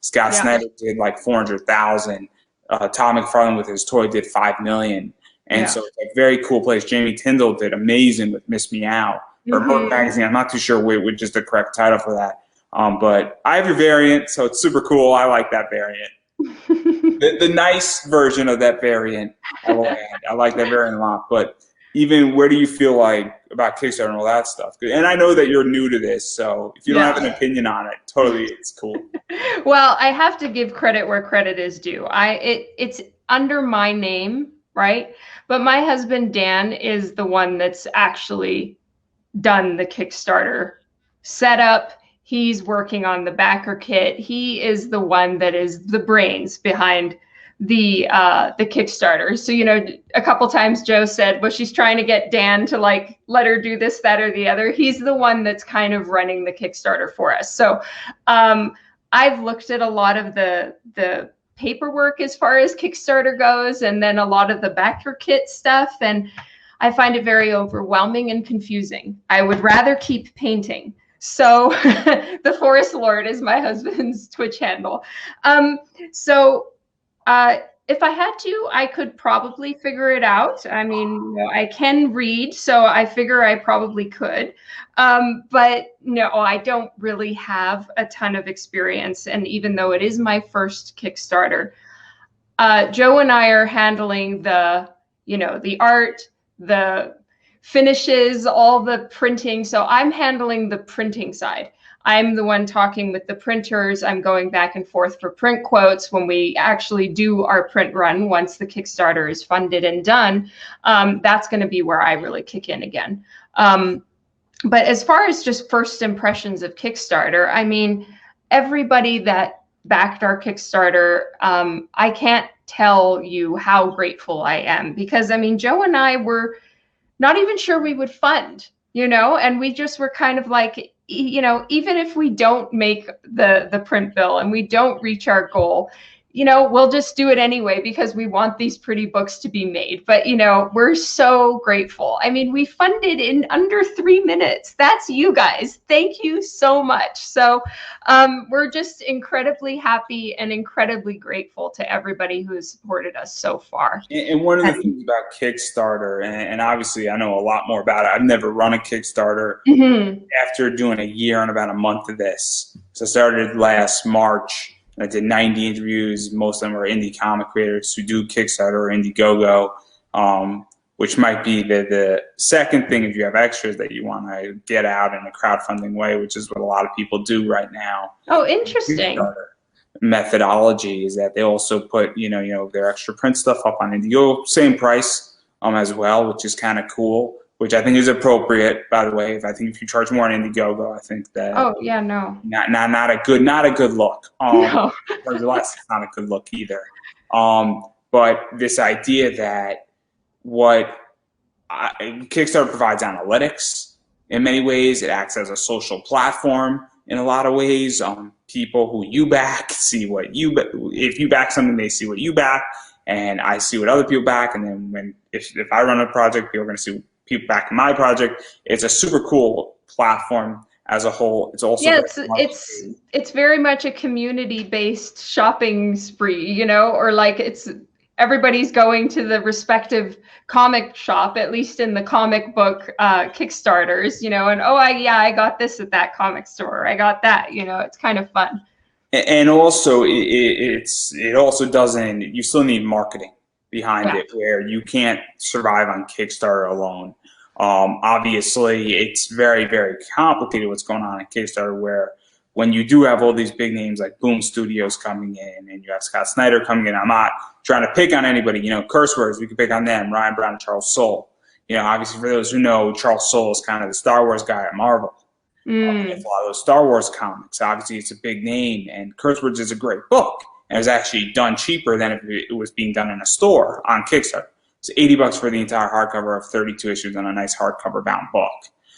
Speaker 1: Scott Snyder did like $400,000. Todd McFarlane with his toy did $5 million. And so it's a very cool place. Jamie Tyndall did amazing with Miss Meow, or Merc Magazine. I'm not too sure which is the correct title for that. But I have your variant, so it's super cool. I like that variant. the nice version of that variant, I like that variant a lot. But even where do you feel like about Kickstarter and all that stuff. And I know that you're new to this, so if you don't have an opinion on it, totally, it's cool.
Speaker 3: Well, I have to give credit where credit is due. It's under my name, right? But my husband, Dan, is the one that's actually done the Kickstarter setup. He's working on the backer kit. He is the one that is the brains behind the Kickstarter. So, you know, a couple times Joe said, well, she's trying to get Dan to like let her do this, that, or the other. He's the one that's kind of running the Kickstarter for us. So I've looked at a lot of the paperwork as far as Kickstarter goes, and then a lot of the backer kit stuff, and I find it very overwhelming and confusing. I would rather keep painting. So the Forest Lord is my husband's Twitch handle. If I had to, I could probably figure it out. I mean, you know, I can read, so I figure I probably could. But no, I don't really have a ton of experience. And even though it is my first Kickstarter, Joe and I are handling the art, the finishes, all the printing. So I'm handling the printing side. I'm the one talking with the printers. I'm going back and forth for print quotes when we actually do our print run. Once the Kickstarter is funded and done, that's going to be where I really kick in again. But as far as just first impressions of Kickstarter, I mean, everybody that backed our Kickstarter, I can't tell you how grateful I am, because I mean, Joe and I were not even sure we would fund, you know, and we just were kind of like, you know, even if we don't make the print bill and we don't reach our goal, you know, we'll just do it anyway because we want these pretty books to be made. But, you know, we're so grateful. I mean, we funded in under 3 minutes. That's you guys. Thank you so much. So we're just incredibly happy and incredibly grateful to everybody who has supported us so far.
Speaker 1: And one of the things about Kickstarter, and obviously I know a lot more about it. I've never run a Kickstarter. After doing a year and about a month of this. So I started last March. I did 90 interviews. Most of them are indie comic creators who do Kickstarter or Indiegogo, which might be the second thing if you have extras that you want to get out in a crowdfunding way, which is what a lot of people do right now.
Speaker 3: Oh, interesting.
Speaker 1: Methodology is that they also put, you know, their extra print stuff up on Indiegogo, same price as well, which is kind of cool. Which I think is appropriate, by the way. If you charge more on Indiegogo, I think that not a good look.
Speaker 3: No.
Speaker 1: Charge less, it's not a good look either. But this idea that Kickstarter provides analytics in many ways. It acts as a social platform in a lot of ways. People who you back see what you if you back something, they see what you back, and I see what other people back. And then if I run a project, people are going to see people back in my project. It's a super cool platform as a whole. It's also
Speaker 3: it's very much a community-based shopping spree, you know, or like it's everybody's going to the respective comic shop, at least in the comic book Kickstarters, you know, and I got this at that comic store. I got that, you know, it's kind of fun.
Speaker 1: And also it also doesn't, you still need marketing behind it, where you can't survive on Kickstarter alone. Obviously, it's very, very complicated what's going on in Kickstarter, where when you do have all these big names like Boom Studios coming in and you have Scott Snyder coming in, I'm not trying to pick on anybody, you know, curse words, we can pick on them, Ryan Brown and Charles Soule. You know, obviously for those who know, Charles Soule is kind of the Star Wars guy at Marvel. It's a lot of those Star Wars comics. Obviously, it's a big name, and Curse Words is a great book. And it was actually done cheaper than if it was being done in a store on Kickstarter. It's $80 for the entire hardcover of 32 issues on a nice hardcover bound book.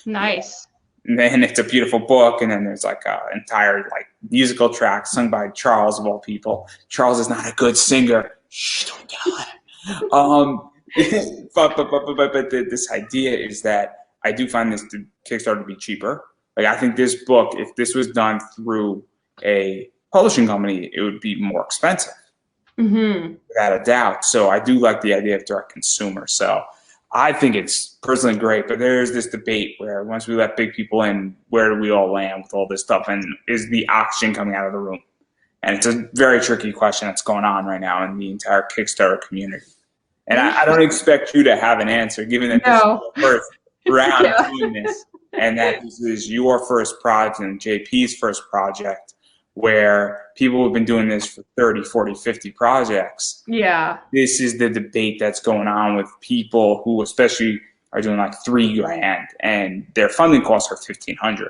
Speaker 3: Nice.
Speaker 1: And then it's a beautiful book, and then there's like an entire like musical track sung by Charles of all people. Charles is not a good singer. Shh, don't tell him. But this idea is that I do find this Kickstarter to be cheaper. Like I think this book, if this was done through a publishing company, it would be more expensive, without a doubt. So I do like the idea of direct consumer. So I think it's personally great, but there's this debate where once we let big people in, where do we all land with all this stuff? And is the oxygen coming out of the room? And it's a very tricky question that's going on right now in the entire Kickstarter community. And I don't expect you to have an answer, given that this is the first. around doing this, and that this is your first project and JP's first project, where people have been doing this for 30, 40, 50 projects.
Speaker 3: Yeah.
Speaker 1: This is the debate that's going on with people who especially are doing like $3,000 and their funding costs are $1,500.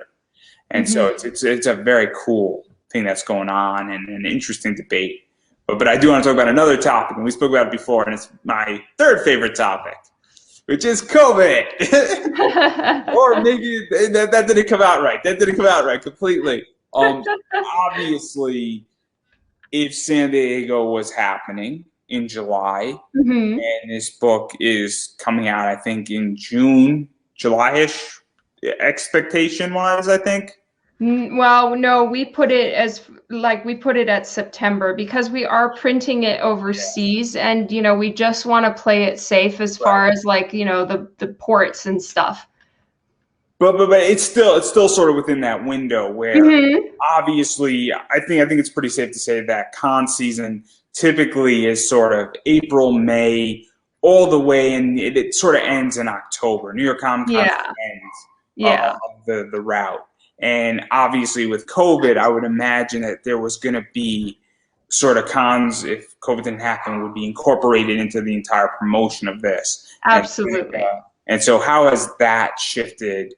Speaker 1: And so it's a very cool thing that's going on and an interesting debate. But I do want to talk about another topic, and we spoke about it before, and it's my third favorite topic, which is COVID. Or maybe that didn't come out right. That didn't come out right completely. Obviously, if San Diego was happening in July, and this book is coming out, I think, in June, July-ish, expectation-wise, I think.
Speaker 3: Well, no, we put it at September because we are printing it overseas, and we just want to play it safe as far as the ports and stuff.
Speaker 1: But it's still sort of within that window where obviously I think it's pretty safe to say that con season typically is sort of April, May, all the way, and it sort of ends in October. New York Comic Con ends the route. And obviously with COVID, I would imagine that there was going to be sort of cons, if COVID didn't happen, would be incorporated into the entire promotion of this.
Speaker 3: Absolutely.
Speaker 1: And so how has that shifted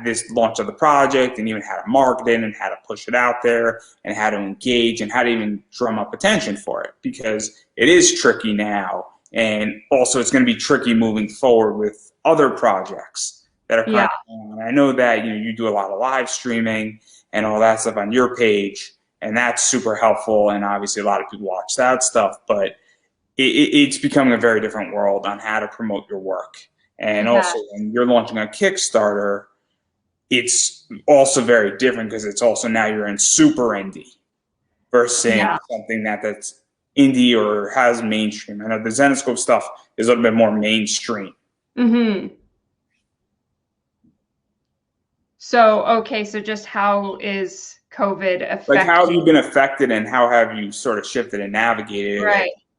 Speaker 1: this launch of the project, and even how to market it and how to push it out there and how to engage and how to even drum up attention for it? Because it is tricky now, and also it's going to be tricky moving forward with other projects that are coming on. I know that you do a lot of live streaming and all that stuff on your page, and that's super helpful, and obviously a lot of people watch that stuff, but it's becoming a very different world on how to promote your work. And also when you're launching a Kickstarter, it's also very different because it's also now you're in super indie versus something that's indie or has mainstream. I know the Zenescope stuff is a little bit more mainstream.
Speaker 3: So just how is COVID affecting?
Speaker 1: Like, how have you been affected, and how have you sort of shifted and navigated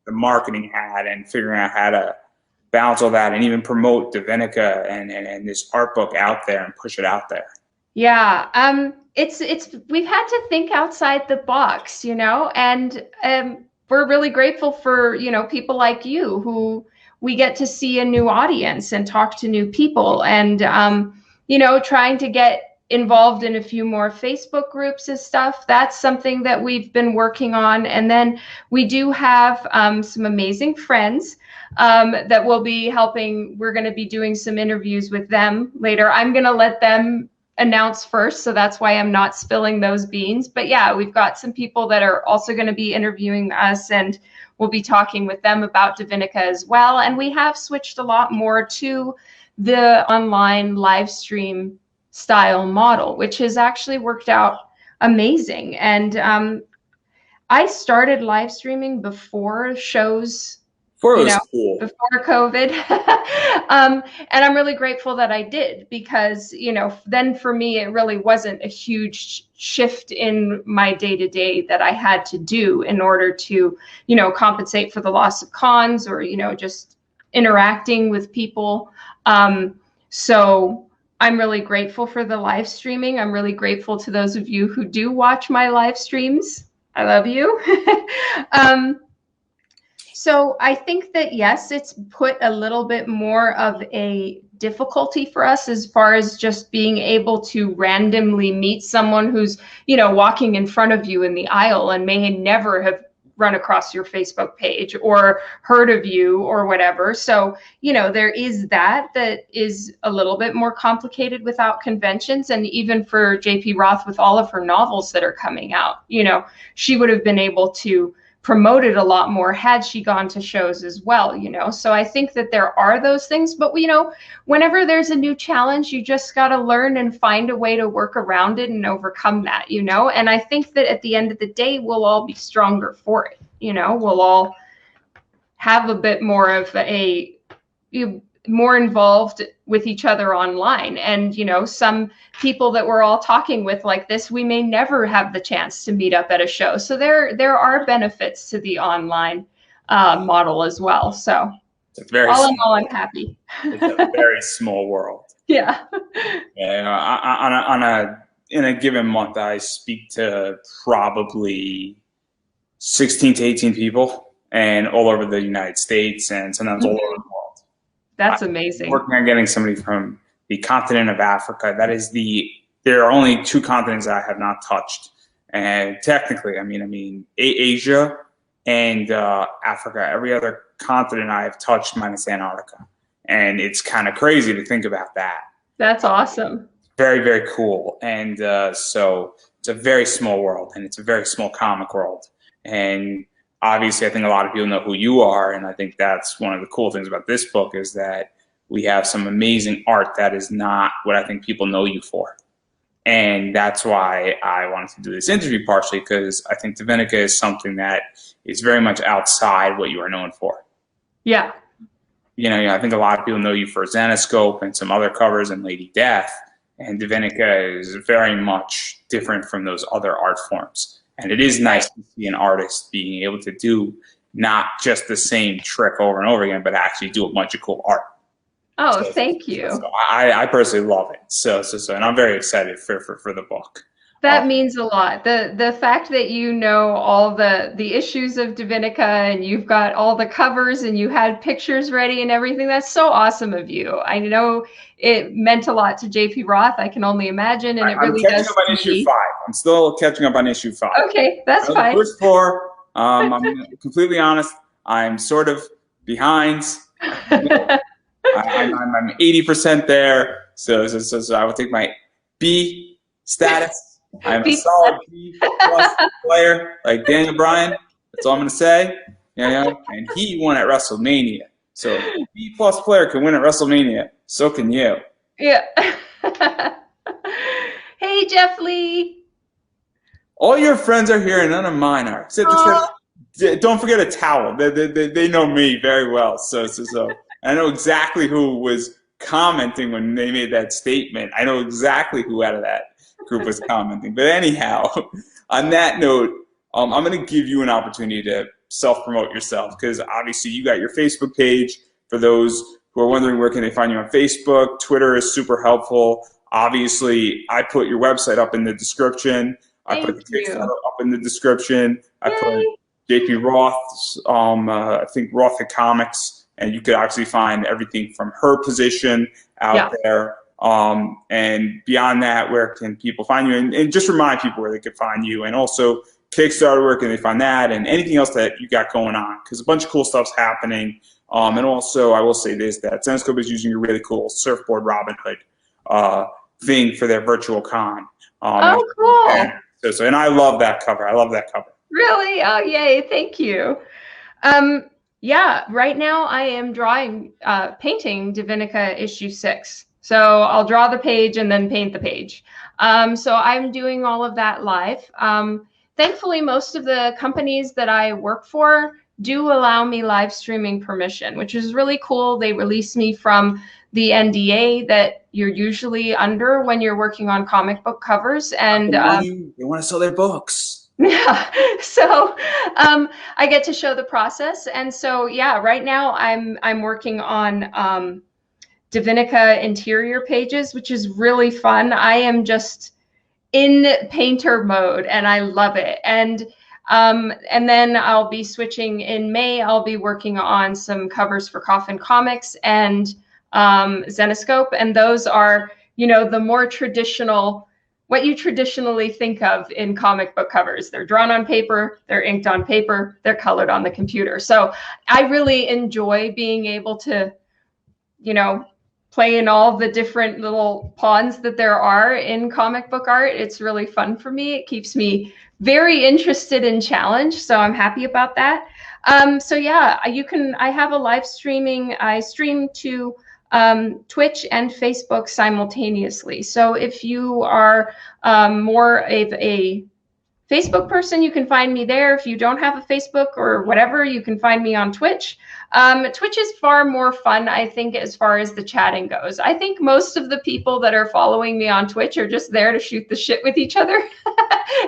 Speaker 1: the marketing hat and figuring out how to balance all that and even promote DiVinica and this art book out there and push it out there?
Speaker 3: Yeah, we've had to think outside the box, and we're really grateful for people like you who we get to see a new audience and talk to new people, and trying to get involved in a few more Facebook groups and stuff. That's something that we've been working on. And then we do have some amazing friends that will be helping. We're going to be doing some interviews with them later. I'm going to let them announce first, so that's why I'm not spilling those beans. But yeah, we've got some people that are also going to be interviewing us, and we'll be talking with them about DiVinica as well. And we have switched a lot more to the online live stream style model, which has actually worked out amazing. And I started live streaming before shows,
Speaker 1: cool.
Speaker 3: before COVID. And I'm really grateful that I did, because, then for me, it really wasn't a huge shift in my day-to-day that I had to do in order to, compensate for the loss of cons or, just interacting with people. So I'm really grateful for the live streaming. I'm really grateful to those of you who do watch my live streams. I love you. So I think that, yes, it's put a little bit more of a difficulty for us as far as just being able to randomly meet someone who's, walking in front of you in the aisle and may never have run across your Facebook page or heard of you or whatever. So, there is that is a little bit more complicated without conventions. And even for JP Roth, with all of her novels that are coming out, she would have been able to promote it a lot more had she gone to shows as well, So I think that there are those things, but whenever there's a new challenge, you just got to learn and find a way to work around it and overcome that, And I think that at the end of the day, we'll all be stronger for it. We'll all have a bit more of more involved with each other online. And, some people that we're all talking with like this, we may never have the chance to meet up at a show. So there are benefits to the online model as well. So
Speaker 1: It's very
Speaker 3: all in
Speaker 1: small.
Speaker 3: all, I'm happy.
Speaker 1: It's a very small world.
Speaker 3: Yeah.
Speaker 1: Yeah, in a given month, I speak to probably 16 to 18 people, and all over the United States, and sometimes all over the world.
Speaker 3: That's amazing.
Speaker 1: I'm working on getting somebody from the continent of Africa. There are only 2 continents that I have not touched, and technically, I mean, Asia and Africa. Every other continent I have touched, minus Antarctica, and it's kind of crazy to think about that.
Speaker 3: That's awesome.
Speaker 1: Very, very cool. And so it's a very small world, and it's a very small comic world. And obviously, I think a lot of people know who you are, and I think that's one of the cool things about this book is that we have some amazing art that is not what I think people know you for. And that's why I wanted to do this interview, partially because I think DiVinica is something that is very much outside what you are known for.
Speaker 3: Yeah.
Speaker 1: I think a lot of people know you for Zenescope and some other covers and Lady Death, and DiVinica is very much different from those other art forms. And it is nice to see an artist being able to do not just the same trick over and over again, but actually do a bunch of cool art.
Speaker 3: Oh, thank you.
Speaker 1: So I personally love it. So, and I'm very excited for the book.
Speaker 3: That means a lot. The fact that you know all the issues of DiVinica and you've got all the covers and you had pictures ready and everything, that's so awesome of you. I know it meant a lot to JP Roth. I can only imagine, and it really does.
Speaker 1: I'm catching up on issue 5. I'm still catching up on issue 5.
Speaker 3: Okay, that's fine.
Speaker 1: The first 4, I'm completely honest, I'm sort of behind. I'm 80% there, so I will take my B status. I'm a solid B plus player, like Daniel Bryan. That's all I'm gonna say. And he won at WrestleMania, so if a B plus player can win at WrestleMania, so can you.
Speaker 3: Yeah. Hey, Jeff Lee.
Speaker 1: All your friends are here, and none of mine are. Don't forget a towel. They know me very well, so. I know exactly who was commenting when they made that statement. I know exactly who out of that group was commenting. But anyhow, on that note, I'm going to give you an opportunity to self-promote yourself, because obviously you got your Facebook page. For those who are wondering where can they find you on Facebook, Twitter is super helpful. Obviously, I put your website up in the description. I put the Kickstarter up in the description. I put JP Roth's, I think Roth Comics. And you could actually find everything from her position out there. And beyond that, where can people find you? And just remind people where they could find you. And also Kickstarter, where can they find that? And anything else that you got going on. Because a bunch of cool stuff's happening. And also, I will say this, that Zenescope is using a really cool Surfboard Robin Hood thing for their virtual con.
Speaker 3: Oh, cool.
Speaker 1: And I love that cover.
Speaker 3: Really? Oh, yay. Thank you. Yeah, right now I am painting DiVinica issue 6. So I'll draw the page and then paint the page. So I'm doing all of that live. Thankfully, most of the companies that I work for do allow me live streaming permission, which is really cool. They release me from the NDA that you're usually under when you're working on comic book covers. And
Speaker 1: they want to sell their books.
Speaker 3: Yeah, so I get to show the process, and so right now I'm working on DiVinica interior pages, which is really fun. I am just in painter mode, and I love it. And then I'll be switching in May. I'll be working on some covers for Coffin Comics and Zenescope, and those are the more traditional. What you traditionally think of in comic book covers. They're drawn on paper, they're inked on paper, they're colored on the computer. So I really enjoy being able to, play in all the different little pawns that there are in comic book art. It's really fun for me. It keeps me very interested and challenged. So I'm happy about that. I have a live streaming. I stream to Twitch and Facebook simultaneously. So if you are more of a Facebook person, you can find me there. If you don't have a Facebook or whatever, you can find me on Twitch. Twitch is far more fun, I think, as far as the chatting goes. I think most of the people that are following me on Twitch are just there to shoot the shit with each other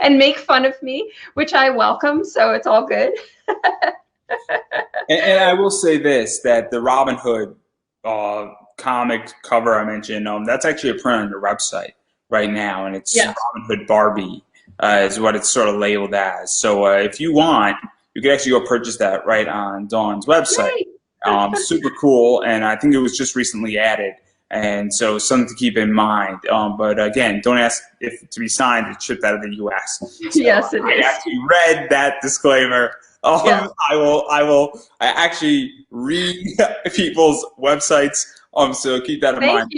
Speaker 3: and make fun of me, which I welcome. So it's all good.
Speaker 1: And I will say this, that the Robin Hood comic cover I mentioned, that's actually a print on your website right now, and it's Robin Hood Barbie is what it's sort of labeled as. So if you want, you can actually go purchase that right on Dawn's website. Super cool, and I think it was just recently added, and so something to keep in mind. But again, don't ask if to be signed. It's shipped out of the U.S. So
Speaker 3: yes, it is.
Speaker 1: I actually read that disclaimer. I actually read people's websites. So keep that in mind.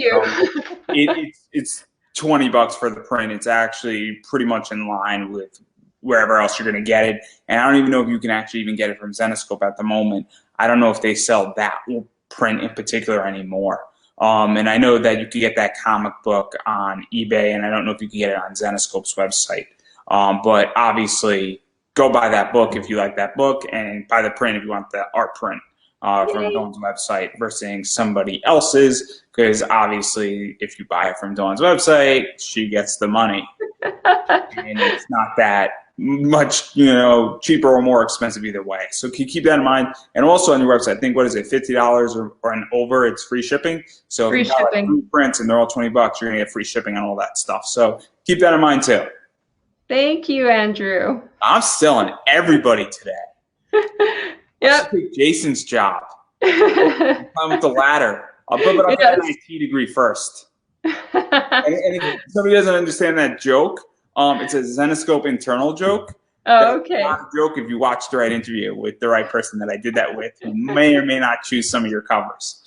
Speaker 3: Thank you.
Speaker 1: It's $20 for the print. It's actually pretty much in line with wherever else you're going to get it. And I don't even know if you can actually even get it from Zenescope at the moment. I don't know if they sell that print in particular anymore. And I know that you can get that comic book on eBay, and I don't know if you can get it on Zenescope's website. But obviously, go buy that book if you like that book, and buy the print if you want the art print from Dawn's website versus somebody else's, because obviously if you buy it from Dawn's website, she gets the money. And it's not that much, cheaper or more expensive either way. So keep that in mind. And also on your website, I think, what is it, $50 or and over, it's free shipping. So
Speaker 3: free
Speaker 1: if you
Speaker 3: shipping.
Speaker 1: Like 3 prints and they're all $20, you're gonna get free shipping on all that stuff. So keep that in mind too.
Speaker 3: Thank you, Andrew.
Speaker 1: I'm selling everybody today.
Speaker 3: Yep.
Speaker 1: Take Jason's job. Climb up the ladder. But I'll get an IT degree first. And if somebody doesn't understand that joke, it's a Zenescope internal joke.
Speaker 3: Oh, okay.
Speaker 1: That's not a joke if you watch the right interview with the right person that I did that with, who may or may not choose some of your covers.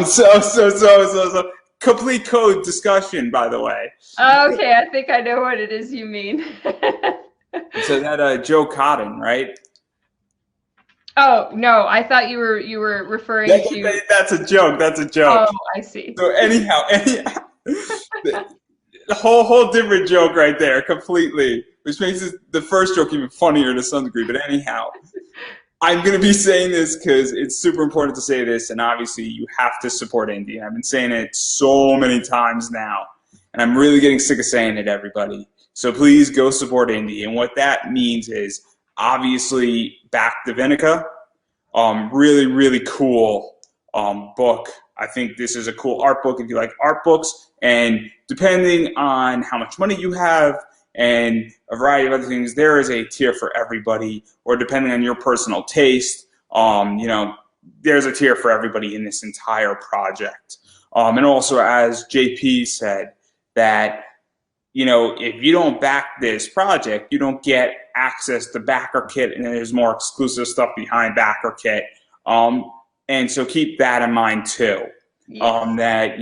Speaker 1: So complete code discussion, by the way.
Speaker 3: Okay, I think I know what it is you mean.
Speaker 1: So that Joe Cotton, right?
Speaker 3: Oh no, I thought you were referring to.
Speaker 1: That's a joke. That's a joke.
Speaker 3: Oh, I see.
Speaker 1: So anyhow, the whole different joke right there, completely, which makes the first joke even funnier to some degree. But anyhow, I'm going to be saying this because it's super important to say this, and obviously you have to support indie. And I've been saying it so many times now, and I'm really getting sick of saying it, everybody. So please go support indie. And what that means is obviously back DiVinica. Really, really cool book. I think this is a cool art book if you like art books. And depending on how much money you have and a variety of other things, there is a tier for everybody, or depending on your personal taste, there's a tier for everybody in this entire project. And also, as JP said, that if you don't back this project, you don't get access to backer kit, and then there's more exclusive stuff behind backer kit. And so keep that in mind too. Yes. That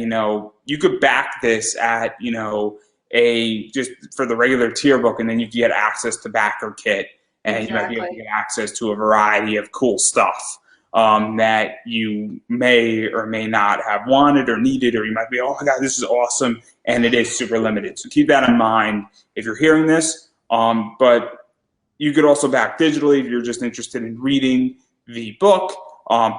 Speaker 1: you could back this at just for the regular tier book, and then you can get access to backer kit, and you might be able to get access to a variety of cool stuff that you may or may not have wanted or needed, or you might be, oh my God, this is awesome, and it is super limited. So keep that in mind if you're hearing this. But you could also back digitally if you're just interested in reading the book.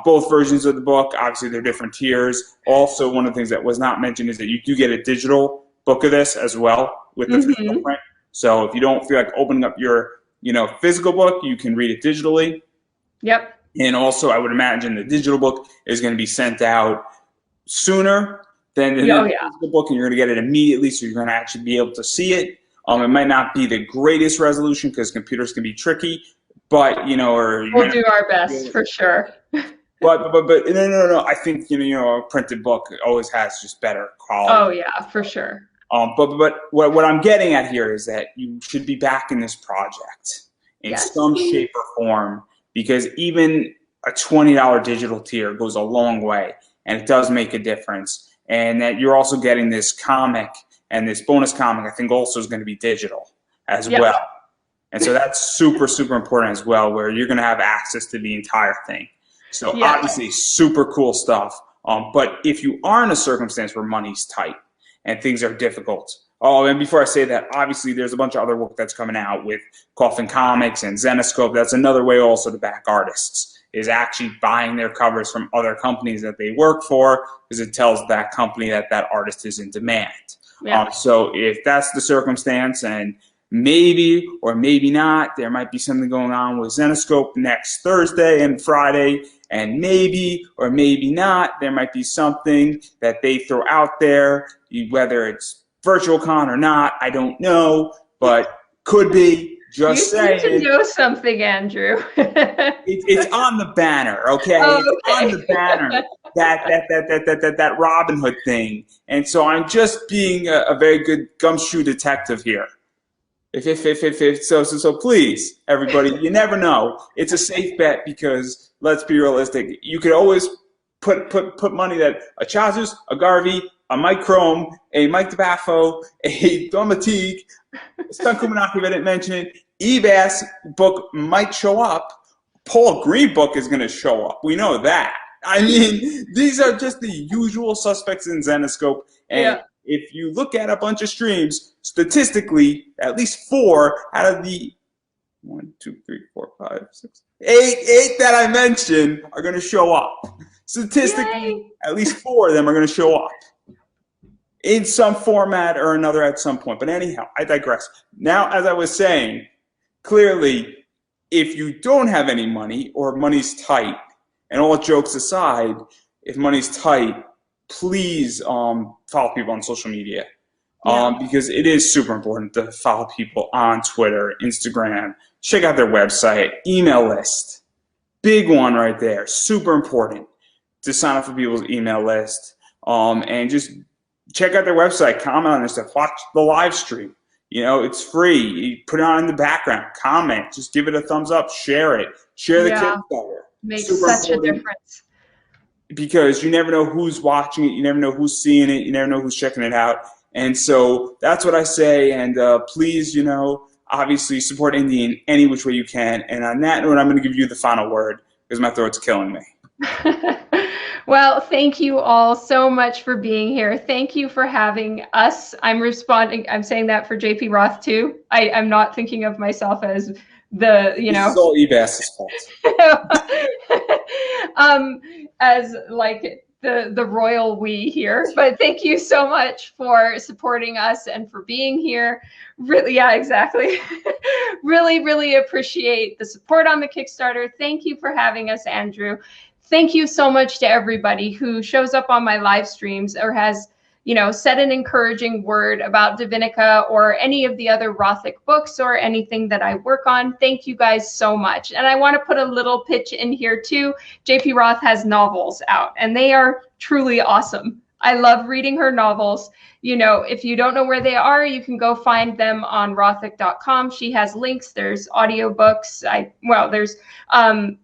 Speaker 1: Both versions of the book, obviously they're different tiers. Also, one of the things that was not mentioned is that you do get a digital book of this as well with the physical print. So if you don't feel like opening up your physical book, you can read it digitally.
Speaker 3: Yep.
Speaker 1: And also, I would imagine the digital book is going to be sent out sooner than the physical book, and you're going to get it immediately, so you're going to actually be able to see it. It might not be the greatest resolution because computers can be tricky, but
Speaker 3: we'll do our best for sure.
Speaker 1: But no. I think a printed book always has just better quality.
Speaker 3: Oh yeah, for sure.
Speaker 1: But what I'm getting at here is that you should be backing this project in some shape or form, because even a $20 digital tier goes a long way, and it does make a difference. And that you're also getting this comic, and this bonus comic I think also is going to be digital as well. And so that's super, super important as well, where you're going to have access to the entire thing. So obviously super cool stuff. But if you are in a circumstance where money's tight and things are difficult, and before I say that, obviously there's a bunch of other work that's coming out with Coffin Comics and Zenescope. That's another way also to back artists, is actually buying their covers from other companies that they work for, because it tells that company that that artist is in demand. So if that's the circumstance and maybe or maybe not, there might be something going on with Zenescope next Thursday and Friday, and maybe or maybe not, there might be something that they throw out there, whether it's virtual con or not, I don't know, but could be. Just saying.
Speaker 3: You need to know something, Andrew.
Speaker 1: It's on the banner, okay?
Speaker 3: Oh, okay.
Speaker 1: It's on the banner, that Robin Hood thing. And so I'm just being a very good gumshoe detective here. So please, everybody, you never know. It's a safe bet because let's be realistic. You could always put money that a Chazus, a Garvey, a Mike Chrome, a Mike DeBaffo, a Don McTeigue, Sun Kumanaki, if I didn't mention it, Ebass book might show up. Paul Green book is going to show up. We know that. I mean, these are just the usual suspects in Zenescope. And if you look at a bunch of streams, statistically, at least 4 out of the 1, 2, 3, 4, 5, 6, 8 that I mentioned are going to show up. Statistically, at least 4 of them are going to show up in some format or another at some point. But anyhow, I digress. Now, as I was saying, clearly, if you don't have any money or money's tight, and all jokes aside, if money's tight, please follow people on social media. Because it is super important to follow people on Twitter, Instagram, check out their website, email list. Big one right there, super important to sign up for people's email list. And just check out their website, comment on their stuff, watch the live stream. You know, it's free. You put it on in the background, comment, just give it a thumbs up, share it, share the Kickstarter.
Speaker 3: Makes such a difference.
Speaker 1: Because you never know who's watching it, you never know who's seeing it, you never know who's checking it out. And so that's what I say. And please, you know, obviously support indie in any which way you can. And on that note, I'm going to give you the final word because my throat's killing me.
Speaker 3: Well, thank you all so much for being here. Thank you for having us. I'm saying that for JP Roth too. I'm not thinking of myself as the, you know.
Speaker 1: This is all Ebass's fault.
Speaker 3: As like the royal we here. But thank you so much for supporting us and for being here. Really, yeah, exactly. Really, really appreciate the support on the Kickstarter. Thank you for having us, Andrew. Thank you so much to everybody who shows up on my live streams or has, you know, said an encouraging word about DiVinica or any of the other Rothic books or anything that I work on. Thank you guys so much. And I want to put a little pitch in here too. JP Roth has novels out and they are truly awesome. I love reading her novels. You know, if you don't know where they are, you can go find them on rothic.com. She has links. There's audiobooks. There's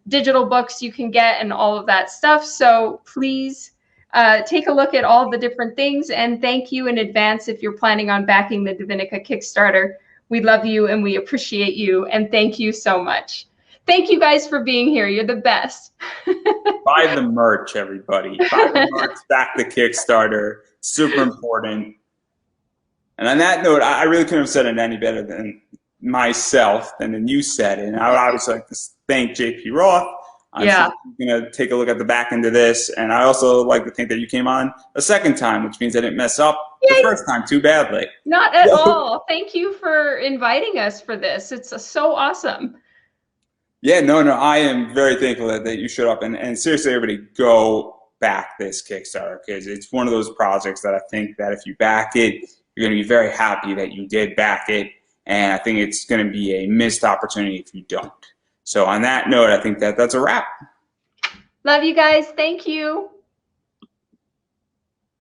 Speaker 3: digital books you can get and all of that stuff. So please take a look at all the different things. And thank you in advance if you're planning on backing the DiVinica Kickstarter. We love you and we appreciate you. And thank you so much. Thank you guys for being here. You're the best.
Speaker 1: Buy the merch, everybody. Buy the merch, back the Kickstarter. Super important. And on that note, I really couldn't have said it any better than myself than you said it. And I would obviously like to thank JP Roth. I'm going to take a look at the back end of this. And I also like to think that you came on a second time, which means I didn't mess up the first time too badly.
Speaker 3: Not at all. Thank you for inviting us for this. It's so awesome.
Speaker 1: Yeah, no, I am very thankful that you showed up. And seriously, everybody, go back this Kickstarter because it's one of those projects that I think that if you back it, you're going to be very happy that you did back it. And I think it's going to be a missed opportunity if you don't. So on that note, I think that's a wrap.
Speaker 3: Love you guys. Thank you.